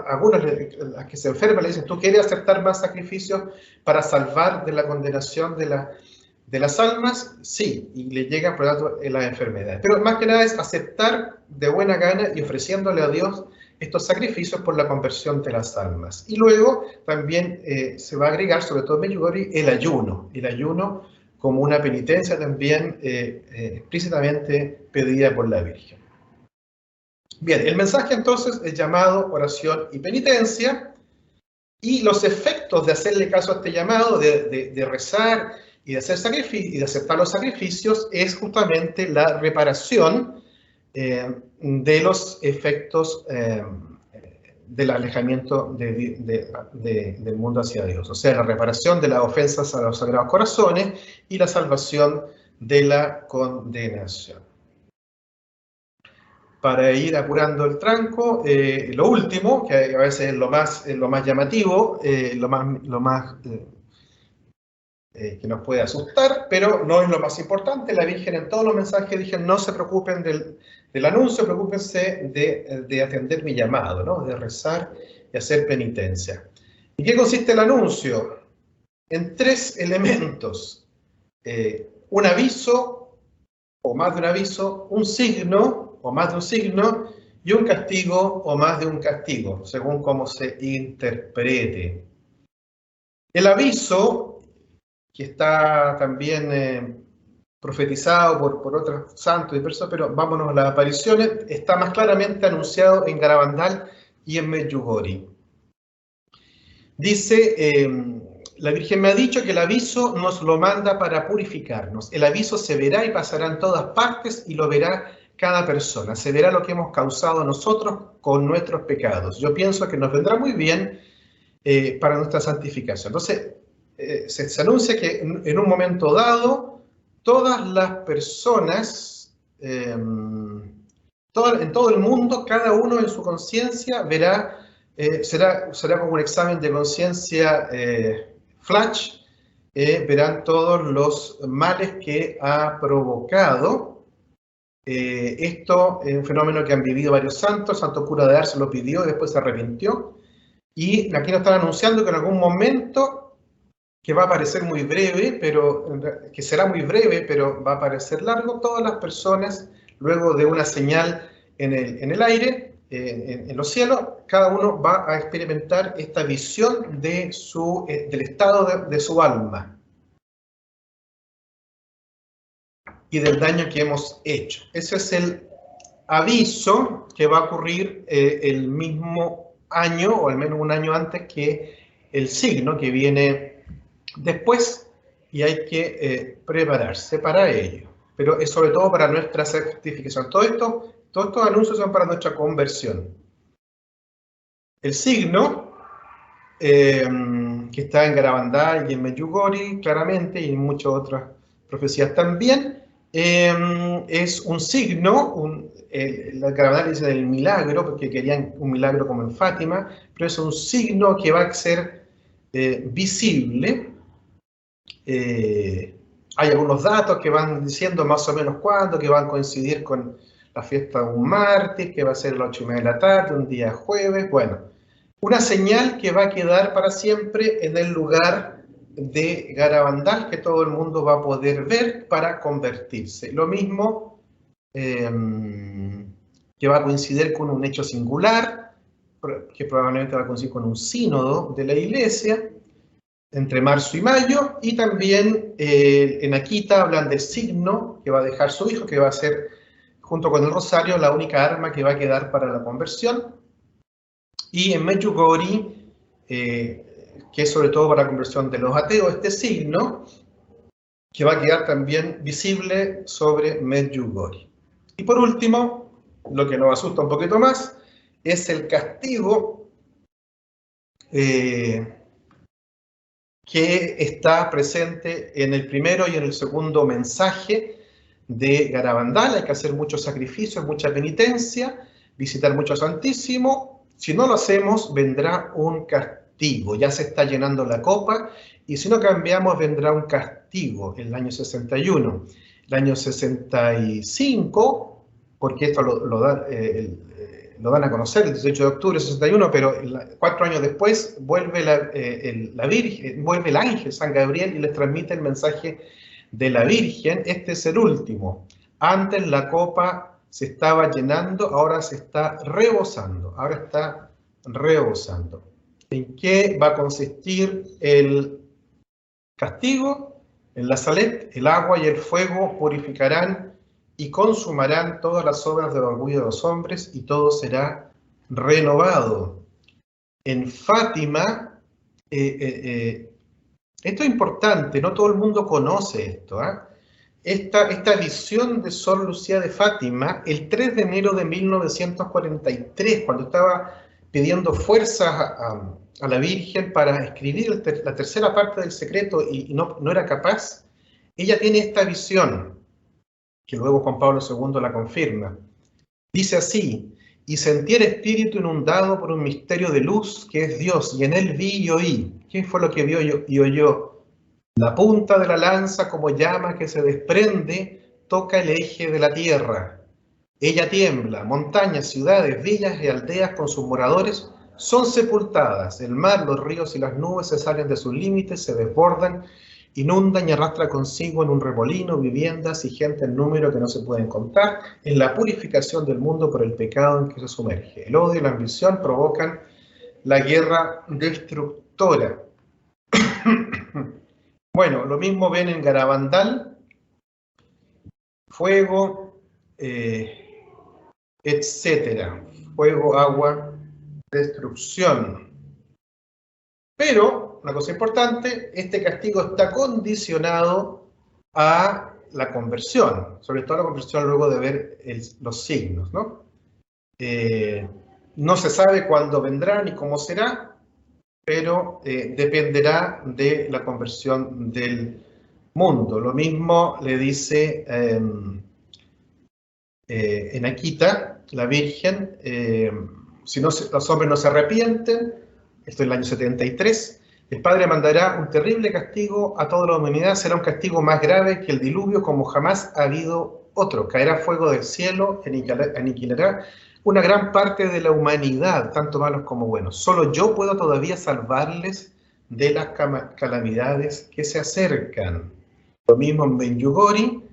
S1: algunas las que se enferman le dicen, ¿tú quieres aceptar más sacrificios para salvar de la condenación de las almas? Sí, y le llegan por lo tanto las enfermedades. Pero más que nada es aceptar de buena gana y ofreciéndole a Dios estos sacrificios por la conversión de las almas. Y luego también se va a agregar, sobre todo en Medjugorje, el ayuno como una penitencia también explícitamente pedida por la Virgen. Bien, el mensaje entonces es llamado oración y penitencia, y los efectos de hacerle caso a este llamado, de rezar y de hacer sacrificios y de aceptar los sacrificios, es justamente la reparación de los efectos del alejamiento del mundo hacia Dios, o sea, la reparación de las ofensas a los Sagrados Corazones y la salvación de la condenación. Para ir apurando el tranco, lo último, que a veces es lo más llamativo, lo más que nos puede asustar, pero no es lo más importante. La Virgen en todos los mensajes dije, no se preocupen del anuncio, preocúpense de atender mi llamado, ¿no? De rezar y hacer penitencia. ¿Y qué consiste el anuncio? En tres elementos: un aviso, o más de un aviso, un signo o más de un signo y un castigo o más de un castigo, según cómo se interprete. El aviso, que está también profetizado por otros santos y personas, pero vámonos a las apariciones, está más claramente anunciado en Garabandal y en Medjugorje. Dice, la Virgen me ha dicho que el aviso nos lo manda para purificarnos. El aviso se verá y pasará en todas partes y lo verá cada persona. Se verá lo que hemos causado nosotros con nuestros pecados. Yo pienso que nos vendrá muy bien para nuestra santificación. Entonces, se anuncia que en un momento dado, todas las personas, en todo el mundo, cada uno en su conciencia verá, será como un examen de conciencia flash, verán todos los males que ha provocado. Esto es un fenómeno que han vivido varios santos. El santo cura de Ars lo pidió y después se arrepintió. Y aquí nos están anunciando que en algún momento, que va a parecer muy breve, que será muy breve, pero va a parecer largo, todas las personas, luego de una señal en el aire, en los cielos, cada uno va a experimentar esta visión del estado de su alma y del daño que hemos hecho. Ese es el aviso que va a ocurrir el mismo año, o al menos un año antes que el signo que viene después, y hay que prepararse para ello. Pero es sobre todo para nuestra certificación. Todos estos anuncios son para nuestra conversión. El signo, que está en Garabandal y en Medjugorje, claramente, y en muchas otras profecías también, es un signo, la Garabandal dice el milagro, porque querían un milagro como en Fátima, pero es un signo que va a ser visible. Hay algunos datos que van diciendo más o menos cuándo, que van a coincidir con la fiesta de un martes, que va a ser a las 8:30 de la tarde, un día jueves. Bueno, una señal que va a quedar para siempre en el lugar de Garabandal, que todo el mundo va a poder ver para convertirse. Lo mismo que va a coincidir con un hecho singular, que probablemente va a coincidir con un sínodo de la Iglesia, entre marzo y mayo, y también en Akita hablan del signo que va a dejar su hijo, que va a ser, junto con el rosario, la única arma que va a quedar para la conversión. Y en Medjugorje, que es sobre todo para la conversión de los ateos, este signo, que va a quedar también visible sobre Medjugorje. Y por último, lo que nos asusta un poquito más, es el castigo que está presente en el primero y en el segundo mensaje de Garabandal. Hay que hacer muchos sacrificios, mucha penitencia, visitar mucho al Santísimo. Si no lo hacemos, vendrá un castigo. Ya se está llenando la copa, y si no cambiamos, vendrá un castigo en el año 61. El año 65, porque esto lo dan a conocer el 18 de octubre de 61, pero 4 años después vuelve la Virgen, vuelve el ángel San Gabriel y les transmite el mensaje de la Virgen. Este es el último. Antes la copa se estaba llenando, ahora se está rebosando. ¿En qué va a consistir el castigo? En la Salet, el agua y el fuego purificarán y consumarán todas las obras del orgullo de los hombres, y todo será renovado. En Fátima, esto es importante, no todo el mundo conoce esto. Esta visión de Sor Lucía de Fátima, el 3 de enero de 1943, cuando estaba pidiendo fuerzas a la Virgen para escribir la tercera parte del secreto y no era capaz, ella tiene esta visión, que luego Juan Pablo II la confirma. Dice así: y sentí el espíritu inundado por un misterio de luz que es Dios, y en él vi y oí. ¿Qué fue lo que vio y oyó? La punta de la lanza, como llama que se desprende, toca el eje de la tierra. Ella tiembla, montañas, ciudades, villas y aldeas con sus moradores son sepultadas. El mar, los ríos y las nubes se salen de sus límites, se desbordan inundan y arrastra consigo en un remolino viviendas y gente en número que no se pueden contar. Es la purificación del mundo por el pecado en que se sumerge. El odio y la ambición provocan la guerra destructora. Bueno, lo mismo ven en Garabandal, fuego, etcétera. Fuego, agua, destrucción. Pero, una cosa importante, este castigo está condicionado a la conversión, sobre todo la conversión luego de ver los signos, ¿no? No se sabe cuándo vendrá ni cómo será, pero dependerá de la conversión del mundo. Lo mismo le dice en Akita, la Virgen, si no, los hombres no se arrepienten, esto es el año 73, el Padre mandará un terrible castigo a toda la humanidad, será un castigo más grave que el diluvio como jamás ha habido otro. Caerá fuego del cielo, aniquilará una gran parte de la humanidad, tanto malos como buenos. Solo yo puedo todavía salvarles de las calamidades que se acercan. Lo mismo en Benjugori,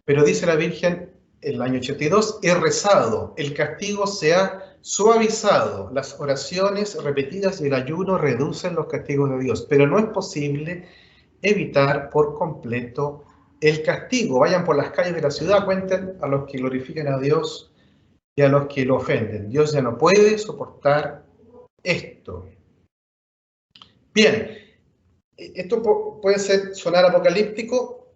S1: pero dice la Virgen, el año 82, he rezado, el castigo se ha suavizado, las oraciones repetidas y el ayuno reducen los castigos de Dios, pero no es posible evitar por completo el castigo. Vayan por las calles de la ciudad, cuenten a los que glorifican a Dios y a los que lo ofenden. Dios ya no puede soportar esto. Bien, esto puede sonar apocalíptico,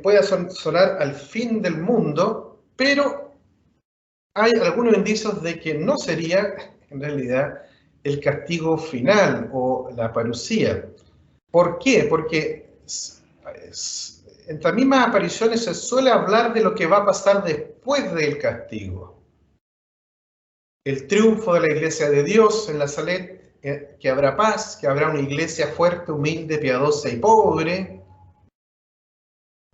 S1: puede sonar al fin del mundo, pero hay algunos indicios de que no sería, en realidad, el castigo final o la parucía. ¿Por qué? Porque entre las mismas apariciones se suele hablar de lo que va a pasar después del castigo. El triunfo de la Iglesia de Dios en la Salet, que habrá paz, que habrá una iglesia fuerte, humilde, piadosa y pobre.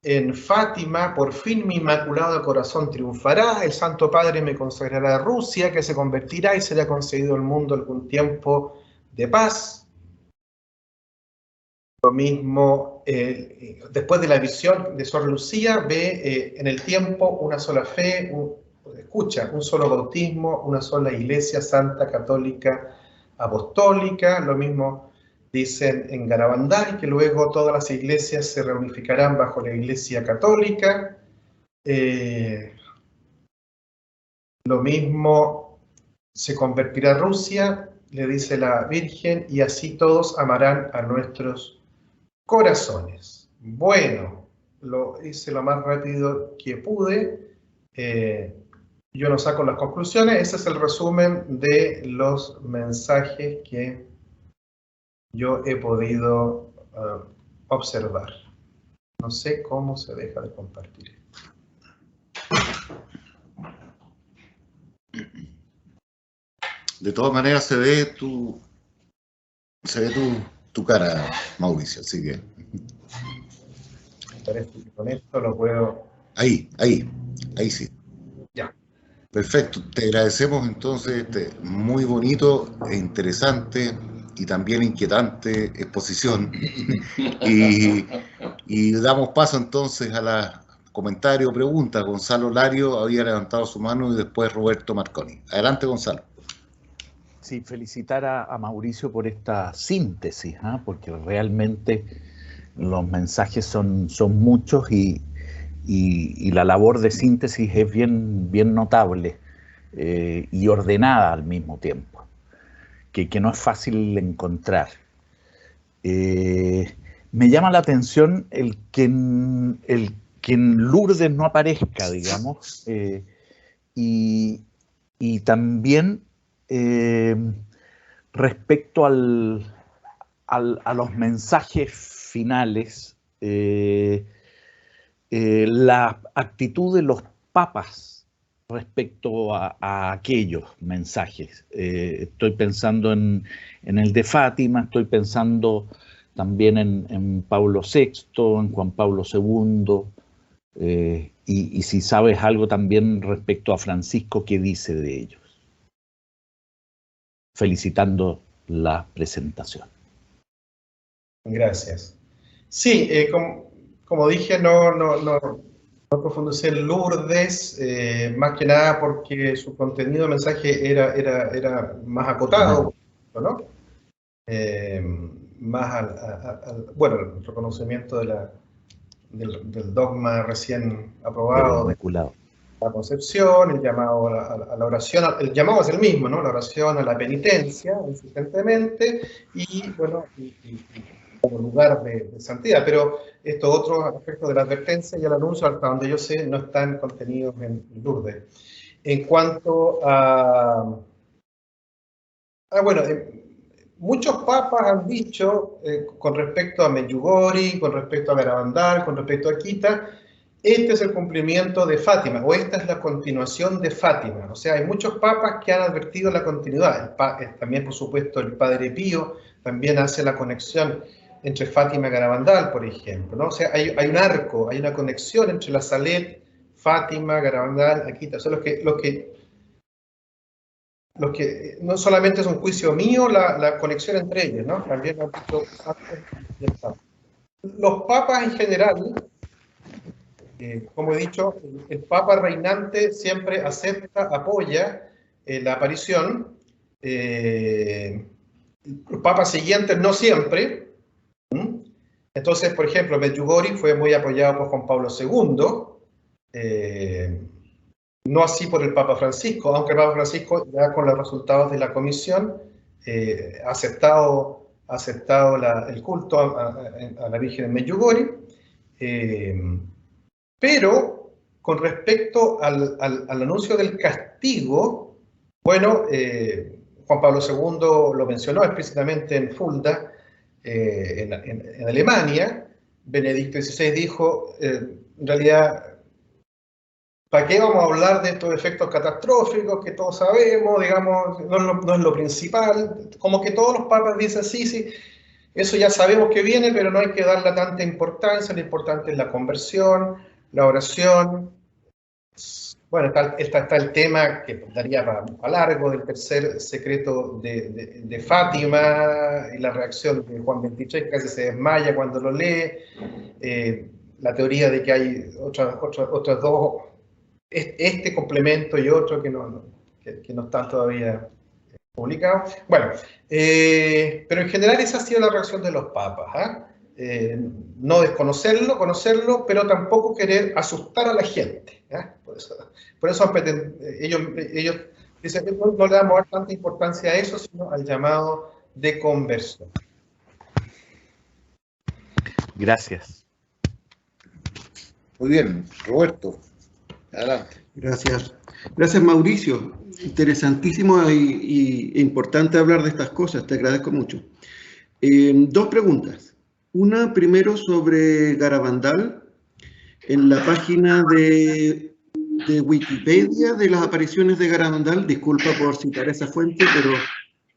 S1: En Fátima, por fin mi inmaculado corazón triunfará, el Santo Padre me consagrará a Rusia, que se convertirá y será concedido al mundo algún tiempo de paz. Lo mismo, después de la visión de Sor Lucía, ve en el tiempo una sola fe, escucha, un solo bautismo, una sola iglesia santa, católica, apostólica. Lo mismo dicen en Garabandal, que luego todas las iglesias se reunificarán bajo la Iglesia Católica. Lo mismo se convertirá Rusia, le dice la Virgen, y así todos amarán a nuestros corazones. Bueno, lo hice lo más rápido que pude. Yo no saco las conclusiones. Ese es el resumen de los mensajes que yo he podido observar. No sé cómo se deja de compartir.
S2: De todas maneras se ve tu cara, Mauricio, así que...
S1: Parece que con esto lo puedo...
S2: Ahí sí.
S1: Ya.
S2: Perfecto, te agradecemos entonces muy bonito e interesante y también inquietante exposición y damos paso entonces a la comentario o pregunta. Gonzalo Lario había levantado su mano y después Roberto Marconi. Adelante, Gonzalo.
S3: Sí, felicitar a Mauricio por esta síntesis, porque realmente los mensajes son muchos y la labor de síntesis es bien notable y ordenada al mismo tiempo, que no es fácil encontrar. Me llama la atención el que en Lourdes no aparezca, digamos, y también respecto a los mensajes finales, la actitud de los papas respecto a aquellos mensajes. Estoy pensando en el de Fátima, estoy pensando también en Pablo VI, en Juan Pablo II, y si sabes algo también respecto a Francisco, ¿qué dice de ellos? Felicitando la presentación.
S1: Gracias. Sí, como dije, no profundicé en Lourdes, más que nada porque su contenido de mensaje era más acotado, ¿no? Más bueno, el reconocimiento del dogma recién aprobado de la concepción, el llamado a la oración, el llamado es el mismo, ¿no? La oración a la penitencia, insistentemente, y bueno, como lugar de santidad, pero estos otros aspectos de la advertencia y el anuncio, hasta donde yo sé, no están contenidos en Lourdes. En cuanto bueno, muchos papas han dicho, con respecto a Medjugorje, con respecto a Garabandal, con respecto a Akita, este es el cumplimiento de Fátima, o esta es la continuación de Fátima. O sea, hay muchos papas que han advertido la continuidad. También, por supuesto, el Padre Pío también hace la conexión entre Fátima y Garabandal, por ejemplo, ¿no? O sea, hay un arco, hay una conexión entre la Salet, Fátima, Garabandal, Akita. O sea, los que no solamente es un juicio mío la conexión entre ellos, ¿no? También lo han dicho antes. Los papas en general, como he dicho, el papa reinante siempre acepta, apoya la aparición. Los papas siguientes no siempre. Entonces, por ejemplo, Medjugorje fue muy apoyado por Juan Pablo II. No así por el Papa Francisco, aunque el Papa Francisco ya con los resultados de la comisión ha aceptado el culto a la Virgen de Medjugorje, pero con respecto al anuncio del castigo, bueno, Juan Pablo II lo mencionó explícitamente en Fulda, en Alemania. Benedicto XVI dijo, en realidad, ¿para qué vamos a hablar de estos efectos catastróficos que todos sabemos? Digamos, no es lo principal. Como que todos los papas dicen, sí, eso ya sabemos que viene, pero no hay que darle tanta importancia. Lo importante es la conversión, la oración. Bueno, está el tema que daría para largo del tercer secreto de Fátima y la reacción de Juan XXIII, casi se desmaya cuando lo lee. La teoría de que hay otras dos, este complemento y otro que no están todavía publicados. Bueno, pero en general esa ha sido la reacción de los papas. No desconocerlo, conocerlo, pero tampoco querer asustar a la gente. Por eso ellos dicen que no le damos tanta importancia a eso, sino al llamado de conversión.
S3: Gracias.
S2: Muy bien, Roberto. Adelante.
S4: Gracias. Gracias, Mauricio. Interesantísimo e importante hablar de estas cosas. Te agradezco mucho. Dos preguntas. Una, primero, sobre Garabandal. En la página de Wikipedia de las apariciones de Garabandal, disculpa por citar esa fuente,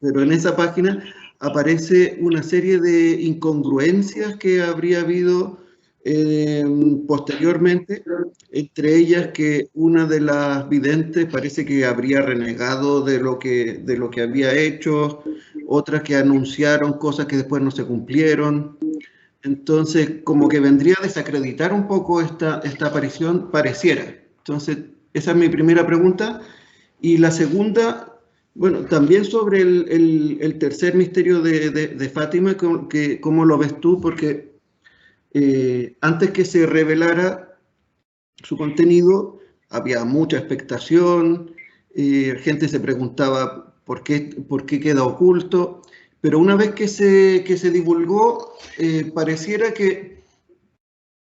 S4: pero en esa página aparece una serie de incongruencias que habría habido posteriormente, entre ellas que una de las videntes parece que habría renegado de lo que había hecho, otras que anunciaron cosas que después no se cumplieron. Entonces, como que vendría a desacreditar un poco esta aparición, pareciera. Entonces, esa es mi primera pregunta. Y la segunda, bueno, también sobre el tercer misterio de Fátima, ¿cómo lo ves tú? Porque antes que se revelara su contenido, había mucha expectación, gente se preguntaba por qué queda oculto, pero una vez que se divulgó, pareciera que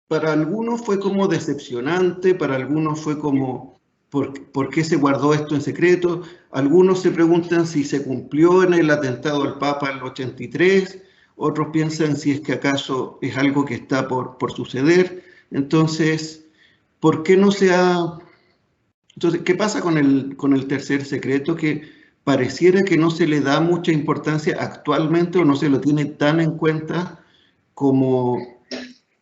S4: para algunos fue como decepcionante, para algunos fue como, ¿por qué se guardó esto en secreto? Algunos se preguntan si se cumplió en el atentado al Papa en el 83, otros piensan si es que acaso es algo que está por suceder. Entonces, ¿por qué no se ha...? Entonces, ¿qué pasa con el tercer secreto? Que pareciera que no se le da mucha importancia actualmente o no se lo tiene tan en cuenta como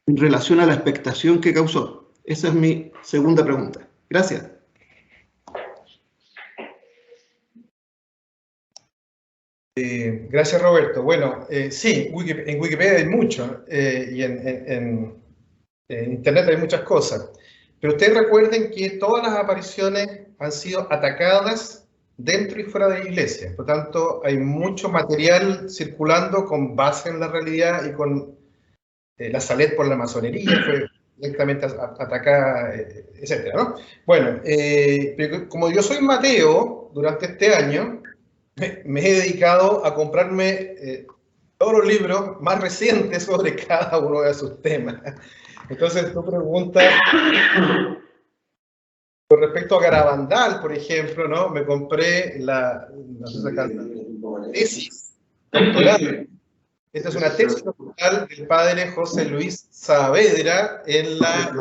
S4: en relación a la expectación que causó. Esa es mi segunda pregunta. Gracias.
S1: Gracias, Roberto. Bueno, sí, en Wikipedia hay mucho y en Internet hay muchas cosas. Pero ustedes recuerden que todas las apariciones han sido atacadas dentro y fuera de la iglesia. Por lo tanto, hay mucho material circulando con base en la realidad y con la Salet por la masonería, fue directamente atacada, etc., ¿no? Bueno, pero como yo soy Mateo, durante este año me he dedicado a comprarme todos los libros más recientes sobre cada uno de sus temas. Entonces, tu pregunta con respecto a Garabandal, por ejemplo, ¿no? Me compré la tesis doctoral. Esta es una tesis doctoral del padre José Luis Saavedra en la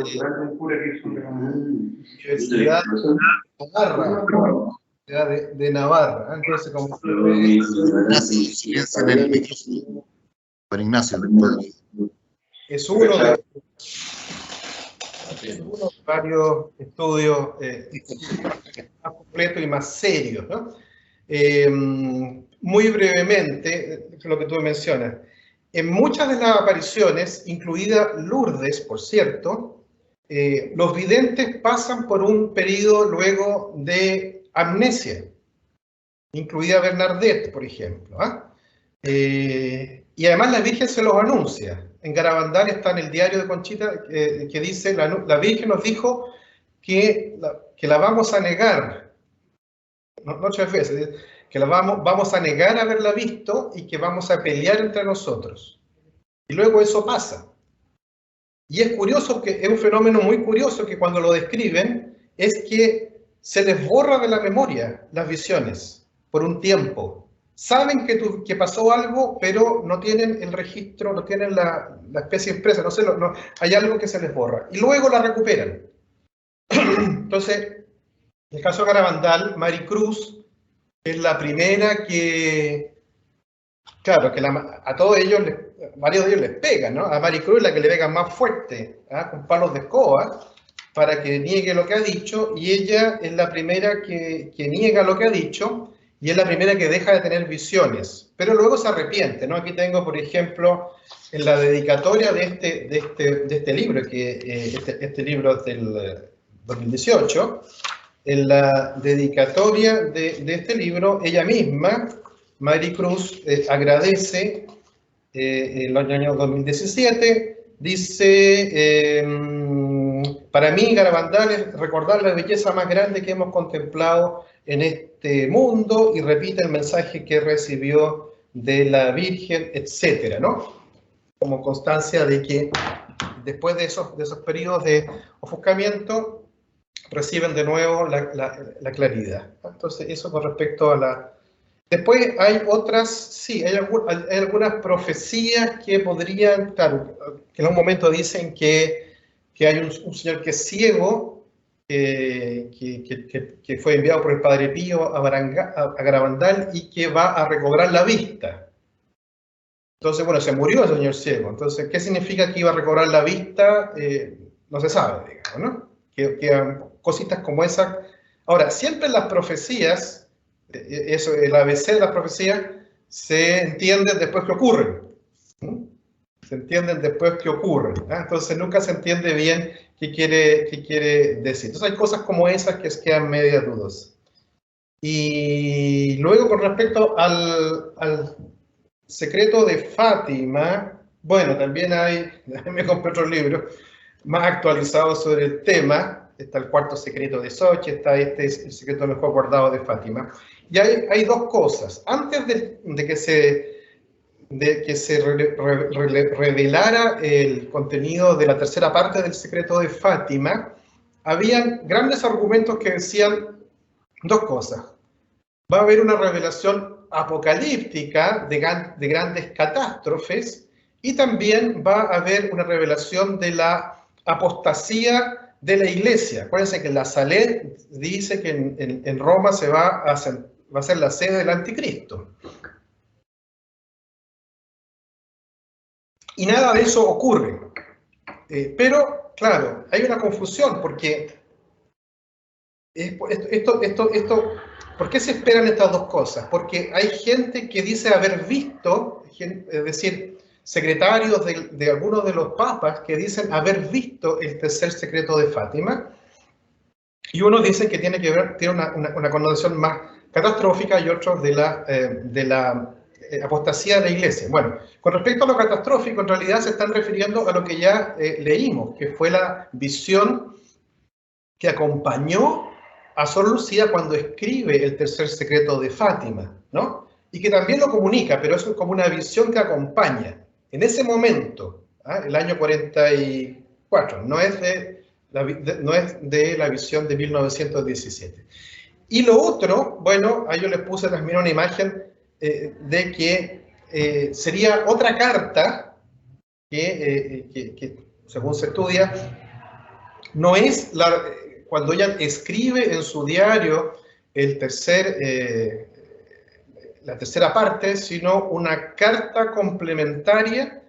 S1: Universidad de Navarra. Entonces, como
S2: Ignacio,
S1: es uno de varios estudios más completos y más serios, ¿no? Muy brevemente, lo que tú mencionas, en muchas de las apariciones, incluida Lourdes, por cierto, los videntes pasan por un periodo luego de amnesia, incluida Bernadette, por ejemplo, y además la Virgen se los anuncia. En Garabandal está en el diario de Conchita que dice, la Virgen nos dijo que la vamos a negar, no 8 veces, que la vamos a negar haberla visto y que vamos a pelear entre nosotros. Y luego eso pasa. Y es curioso, que es un fenómeno muy curioso que cuando lo describen es que se les borra de la memoria las visiones por un tiempo. Saben que pasó algo, pero no tienen el registro, no tienen la especie expresa, no sé, hay algo que se les borra. Y luego la recuperan. Entonces, en el caso de Garabandal, Maricruz es la primera que, claro, que a todos ellos, varios de ellos les pegan, ¿no? A Maricruz es la que le pegan más fuerte, con palos de escoba, para que niegue lo que ha dicho, y ella es la primera que niega lo que ha dicho, y es la primera que deja de tener visiones, pero luego se arrepiente, ¿no? Aquí tengo, por ejemplo, en la dedicatoria de este libro, que este libro es del 2018, en la dedicatoria de este libro, ella misma, Maricruz, agradece en el año 2017, dice, para mí Garabandal es recordar la belleza más grande que hemos contemplado en este mundo, y repite el mensaje que recibió de la Virgen, etcétera, ¿no? Como constancia de que después de esos periodos de ofuscamiento reciben de nuevo la claridad. Entonces, eso con respecto a la... Después hay otras, sí, hay algunas profecías que podrían, claro, que en un momento dicen que hay un señor que es ciego, que fue enviado por el Padre Pío a Garabandal y que va a recobrar la vista. Entonces, bueno, se murió el señor ciego. Entonces, ¿qué significa que iba a recobrar la vista? No se sabe, digamos, ¿no? Que cositas como esas. Ahora, siempre en las profecías, eso, el ABC de las profecías, se entienden después que ocurren. Se entienden después que ocurren. Entonces, nunca se entiende bien qué quiere decir. Entonces, hay cosas como esas que quedan medias dudas. Y luego, con respecto al secreto de Fátima, bueno, también me compré otro libro más actualizado sobre el tema. Está el cuarto secreto de Sochi, está el secreto mejor guardado de Fátima. Y hay dos cosas. Antes de que se revelara el contenido de la tercera parte del secreto de Fátima, habían grandes argumentos que decían dos cosas. Va a haber una revelación apocalíptica de grandes catástrofes, y también va a haber una revelación de la apostasía de la iglesia. Acuérdense que la Salet dice que en Roma va a ser la sede del anticristo. Y nada de eso ocurre. Pero, claro, hay una confusión, porque esto ¿Por qué se esperan estas dos cosas? Porque hay gente que dice haber visto, es decir, secretarios de algunos de los papas que dicen haber visto el tercer secreto de Fátima, y unos dicen que tiene una connotación más catastrófica y otros de la apostasía de la Iglesia. Bueno, con respecto a lo catastrófico, en realidad se están refiriendo a lo que ya leímos, que fue la visión que acompañó a Sor Lucía cuando escribe el tercer secreto de Fátima, ¿no? Y que también lo comunica, pero es como una visión que acompaña. En ese momento, el año 44, no es de la visión de 1917. Y lo otro, bueno, ahí yo les puse también una imagen de que sería otra carta que según se estudia, no es cuando ella escribe en su diario la tercera parte, sino una carta complementaria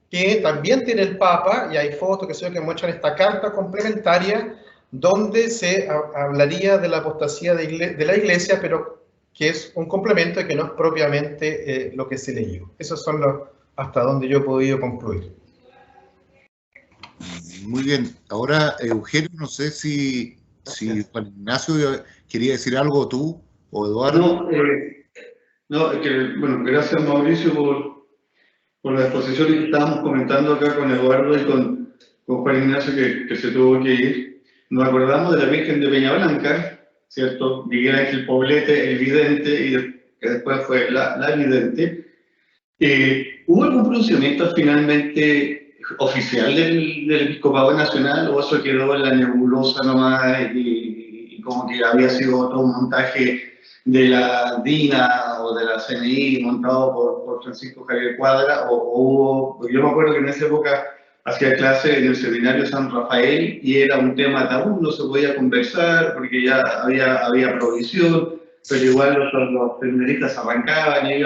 S1: que también tiene el Papa, y hay fotos que muestran esta carta complementaria donde se hablaría de la apostasía de la Iglesia, pero que es un complemento y que no es propiamente lo que se leyó. Esos son hasta donde yo he podido concluir.
S2: Muy bien. Ahora, Eugenio, no sé si Juan Ignacio quería decir algo, tú o Eduardo.
S5: Bueno, gracias Mauricio por la exposición que estábamos comentando acá con Eduardo y con Juan Ignacio que se tuvo que ir. Nos acordamos de la Virgen de Peña Blanca, ¿cierto? Miguel Ángel Poblete, el vidente, y que después fue la vidente. ¿Hubo algún pronunciamiento finalmente oficial del Episcopado Nacional o eso quedó en la nebulosa nomás y como que había sido todo un montaje de la DINA o de la CNI montado por Francisco Javier Cuadra o hubo? Yo me acuerdo que en esa época hacía clase en el seminario San Rafael y era un tema tabú, no se podía conversar porque ya había provisión, pero igual los seminaristas arrancaban y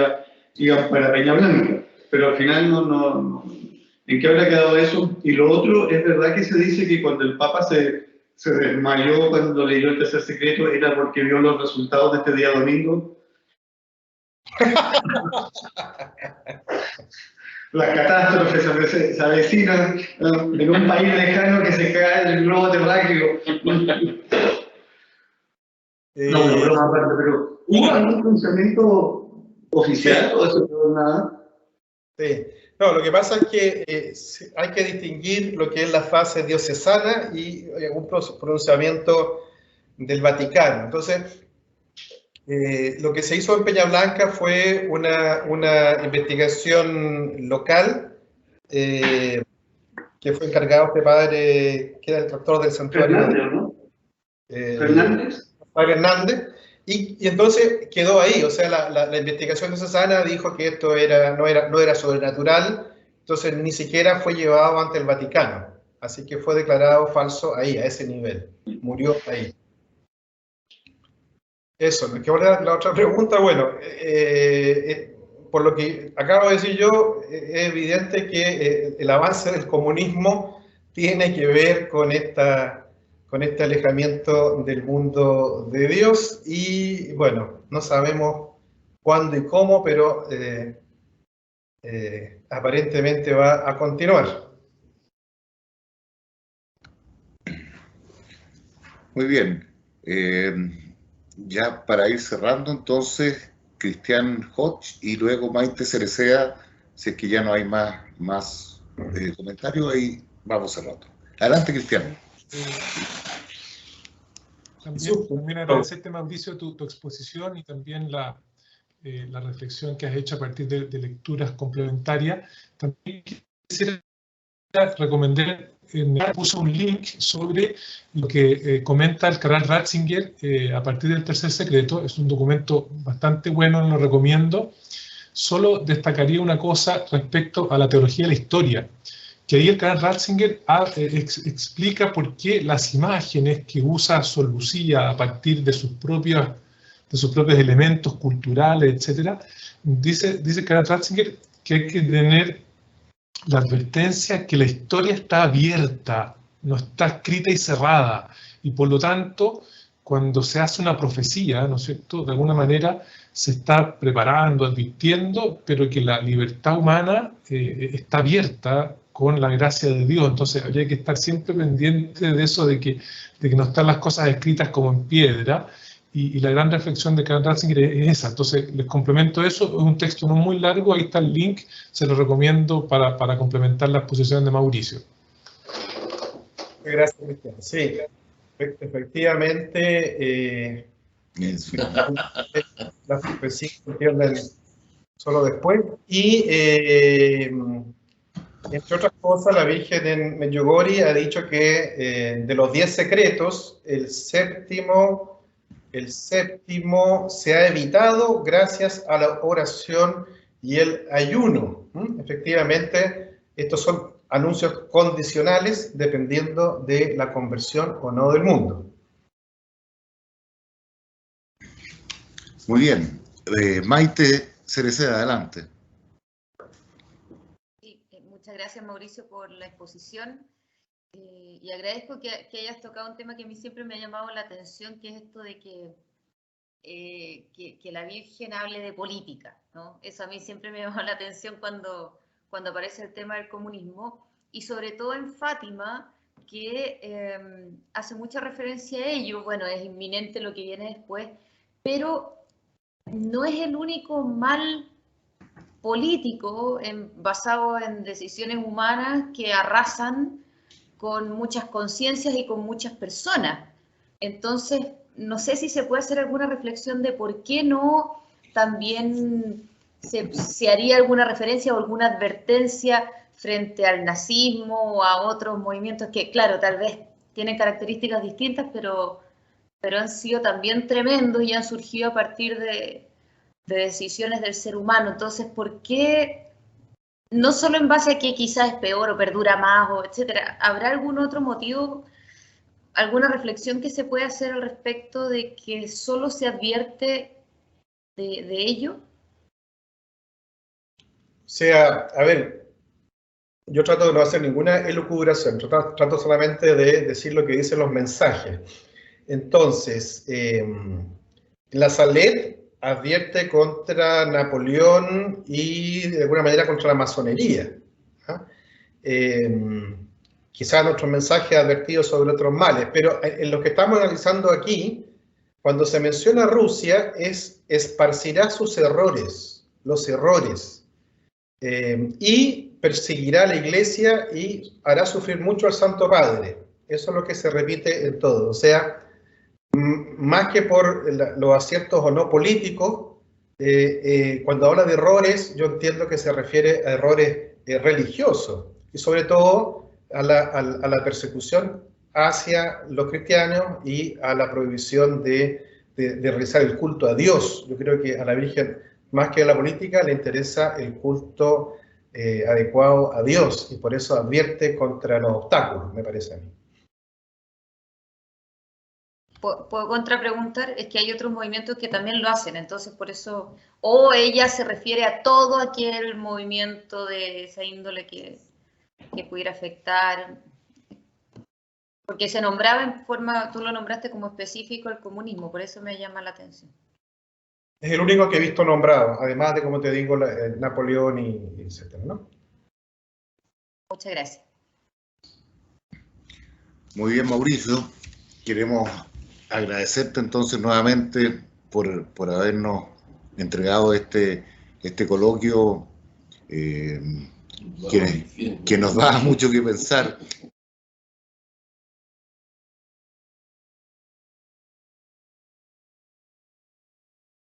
S5: iban para Peña Blanca, pero al final no. ¿En qué habrá quedado eso? Y lo otro, es verdad que se dice que cuando el Papa se desmayó cuando leyó el tercer secreto era porque vio los resultados de este día domingo. Las catástrofes se avecinan en un país lejano que se cae el globo terráqueo. No, broma aparte, pero ¿hubo algún pronunciamiento oficial o eso no nada?
S1: Sí. No, lo que pasa es que hay que distinguir lo que es la fase diocesana y un pronunciamiento del Vaticano. Entonces, lo que se hizo en Peña Blanca fue una investigación local que fue encargado este padre, que era el rector del santuario.
S5: Fernández, ¿no? Fernández.
S1: Padre Hernández. Y entonces quedó ahí, o sea, la investigación diocesana dijo que esto no era sobrenatural, entonces ni siquiera fue llevado ante el Vaticano, así que fue declarado falso ahí, a ese nivel, murió ahí. Eso, ¿qué era la otra pregunta? Bueno, por lo que acabo de decir yo, es evidente que el avance del comunismo tiene que ver con este alejamiento del mundo de Dios y, bueno, no sabemos cuándo y cómo, pero aparentemente va a continuar.
S2: Muy bien. Ya para ir cerrando, entonces, Cristian Hodge y luego Maite Cereceda, si es que ya no hay más comentarios, ahí vamos cerrando. Adelante, Cristian.
S6: También agradecerte, Mauricio, tu exposición y también la reflexión que has hecho a partir de lecturas complementarias. También quisiera recomendar, puso un link sobre lo que comenta el cardenal Ratzinger a partir del tercer secreto. Es un documento bastante bueno, lo recomiendo. Solo destacaría una cosa respecto a la teología de la historia, que ahí el cardenal Ratzinger explica por qué las imágenes que usa Sor Lucía a partir de sus propios elementos culturales, etc. Dice el cardenal Ratzinger que hay que tener la advertencia que la historia está abierta, no está escrita y cerrada, y por lo tanto cuando se hace una profecía, ¿no es cierto?, de alguna manera se está preparando, advirtiendo, pero que la libertad humana está abierta con la gracia de Dios. Entonces habría que estar siempre pendiente de eso, de que no están las cosas escritas como en piedra, y la gran reflexión de Karl Ratzinger es esa. Entonces les complemento eso, es un texto no muy largo, ahí está el link, se lo recomiendo para complementar la exposición de Mauricio.
S1: Gracias, Cristian. Sí, efectivamente, las profecías se entienden solo después. Y, entre otras cosas, la Virgen en Medjugorje ha dicho que de los 10 secretos, el séptimo se ha evitado gracias a la oración y el ayuno. Efectivamente, estos son anuncios condicionales dependiendo de la conversión o no del mundo.
S2: Muy bien. Maite Cereceda, adelante.
S7: Sí, muchas gracias, Mauricio, por la exposición. Y agradezco que hayas tocado un tema que a mí siempre me ha llamado la atención, que es esto de que la Virgen hable de política, ¿no? Eso a mí siempre me llama la atención cuando aparece el tema del comunismo, y sobre todo en Fátima, que hace mucha referencia a ello. Bueno, es inminente lo que viene después, pero no es el único mal político basado en decisiones humanas que arrasan con muchas conciencias y con muchas personas. Entonces, no sé si se puede hacer alguna reflexión de por qué no también se haría alguna referencia o alguna advertencia frente al nazismo o a otros movimientos que, claro, tal vez tienen características distintas, pero han sido también tremendos y han surgido a partir de decisiones del ser humano. Entonces, ¿por qué? No solo en base a que quizás es peor o perdura más, o etcétera. ¿Habrá algún otro motivo, alguna reflexión que se pueda hacer al respecto de que solo se advierte de ello?
S1: O sea, a ver, yo trato de no hacer ninguna elucubración, trato solamente de decir lo que dicen los mensajes. Entonces, la Salet advierte contra Napoleón y de alguna manera contra la masonería. Quizás nuestro mensaje ha advertido sobre otros males, pero en lo que estamos analizando aquí, cuando se menciona Rusia, esparcirá sus errores, los errores, y perseguirá a la Iglesia y hará sufrir mucho al Santo Padre. Eso es lo que se repite en todo. O sea, más que por los aciertos o no políticos, cuando habla de errores, yo entiendo que se refiere a errores religiosos y sobre todo a la persecución hacia los cristianos y a la prohibición de realizar el culto a Dios. Yo creo que a la Virgen, más que a la política, le interesa el culto adecuado a Dios, y por eso advierte contra los obstáculos, me parece a mí.
S7: Puedo contrapreguntar, es que hay otros movimientos que también lo hacen, entonces por eso, o ella se refiere a todo aquel movimiento de esa índole que pudiera afectar, porque se nombraba en forma, tú lo nombraste como específico el comunismo, por eso me llama la atención.
S1: Es el único que he visto nombrado, además de, como te digo, Napoleón y etcétera, ¿no?
S7: Muchas gracias.
S2: Muy bien, Mauricio. Queremos agradecerte entonces nuevamente por habernos entregado este coloquio que nos da mucho que pensar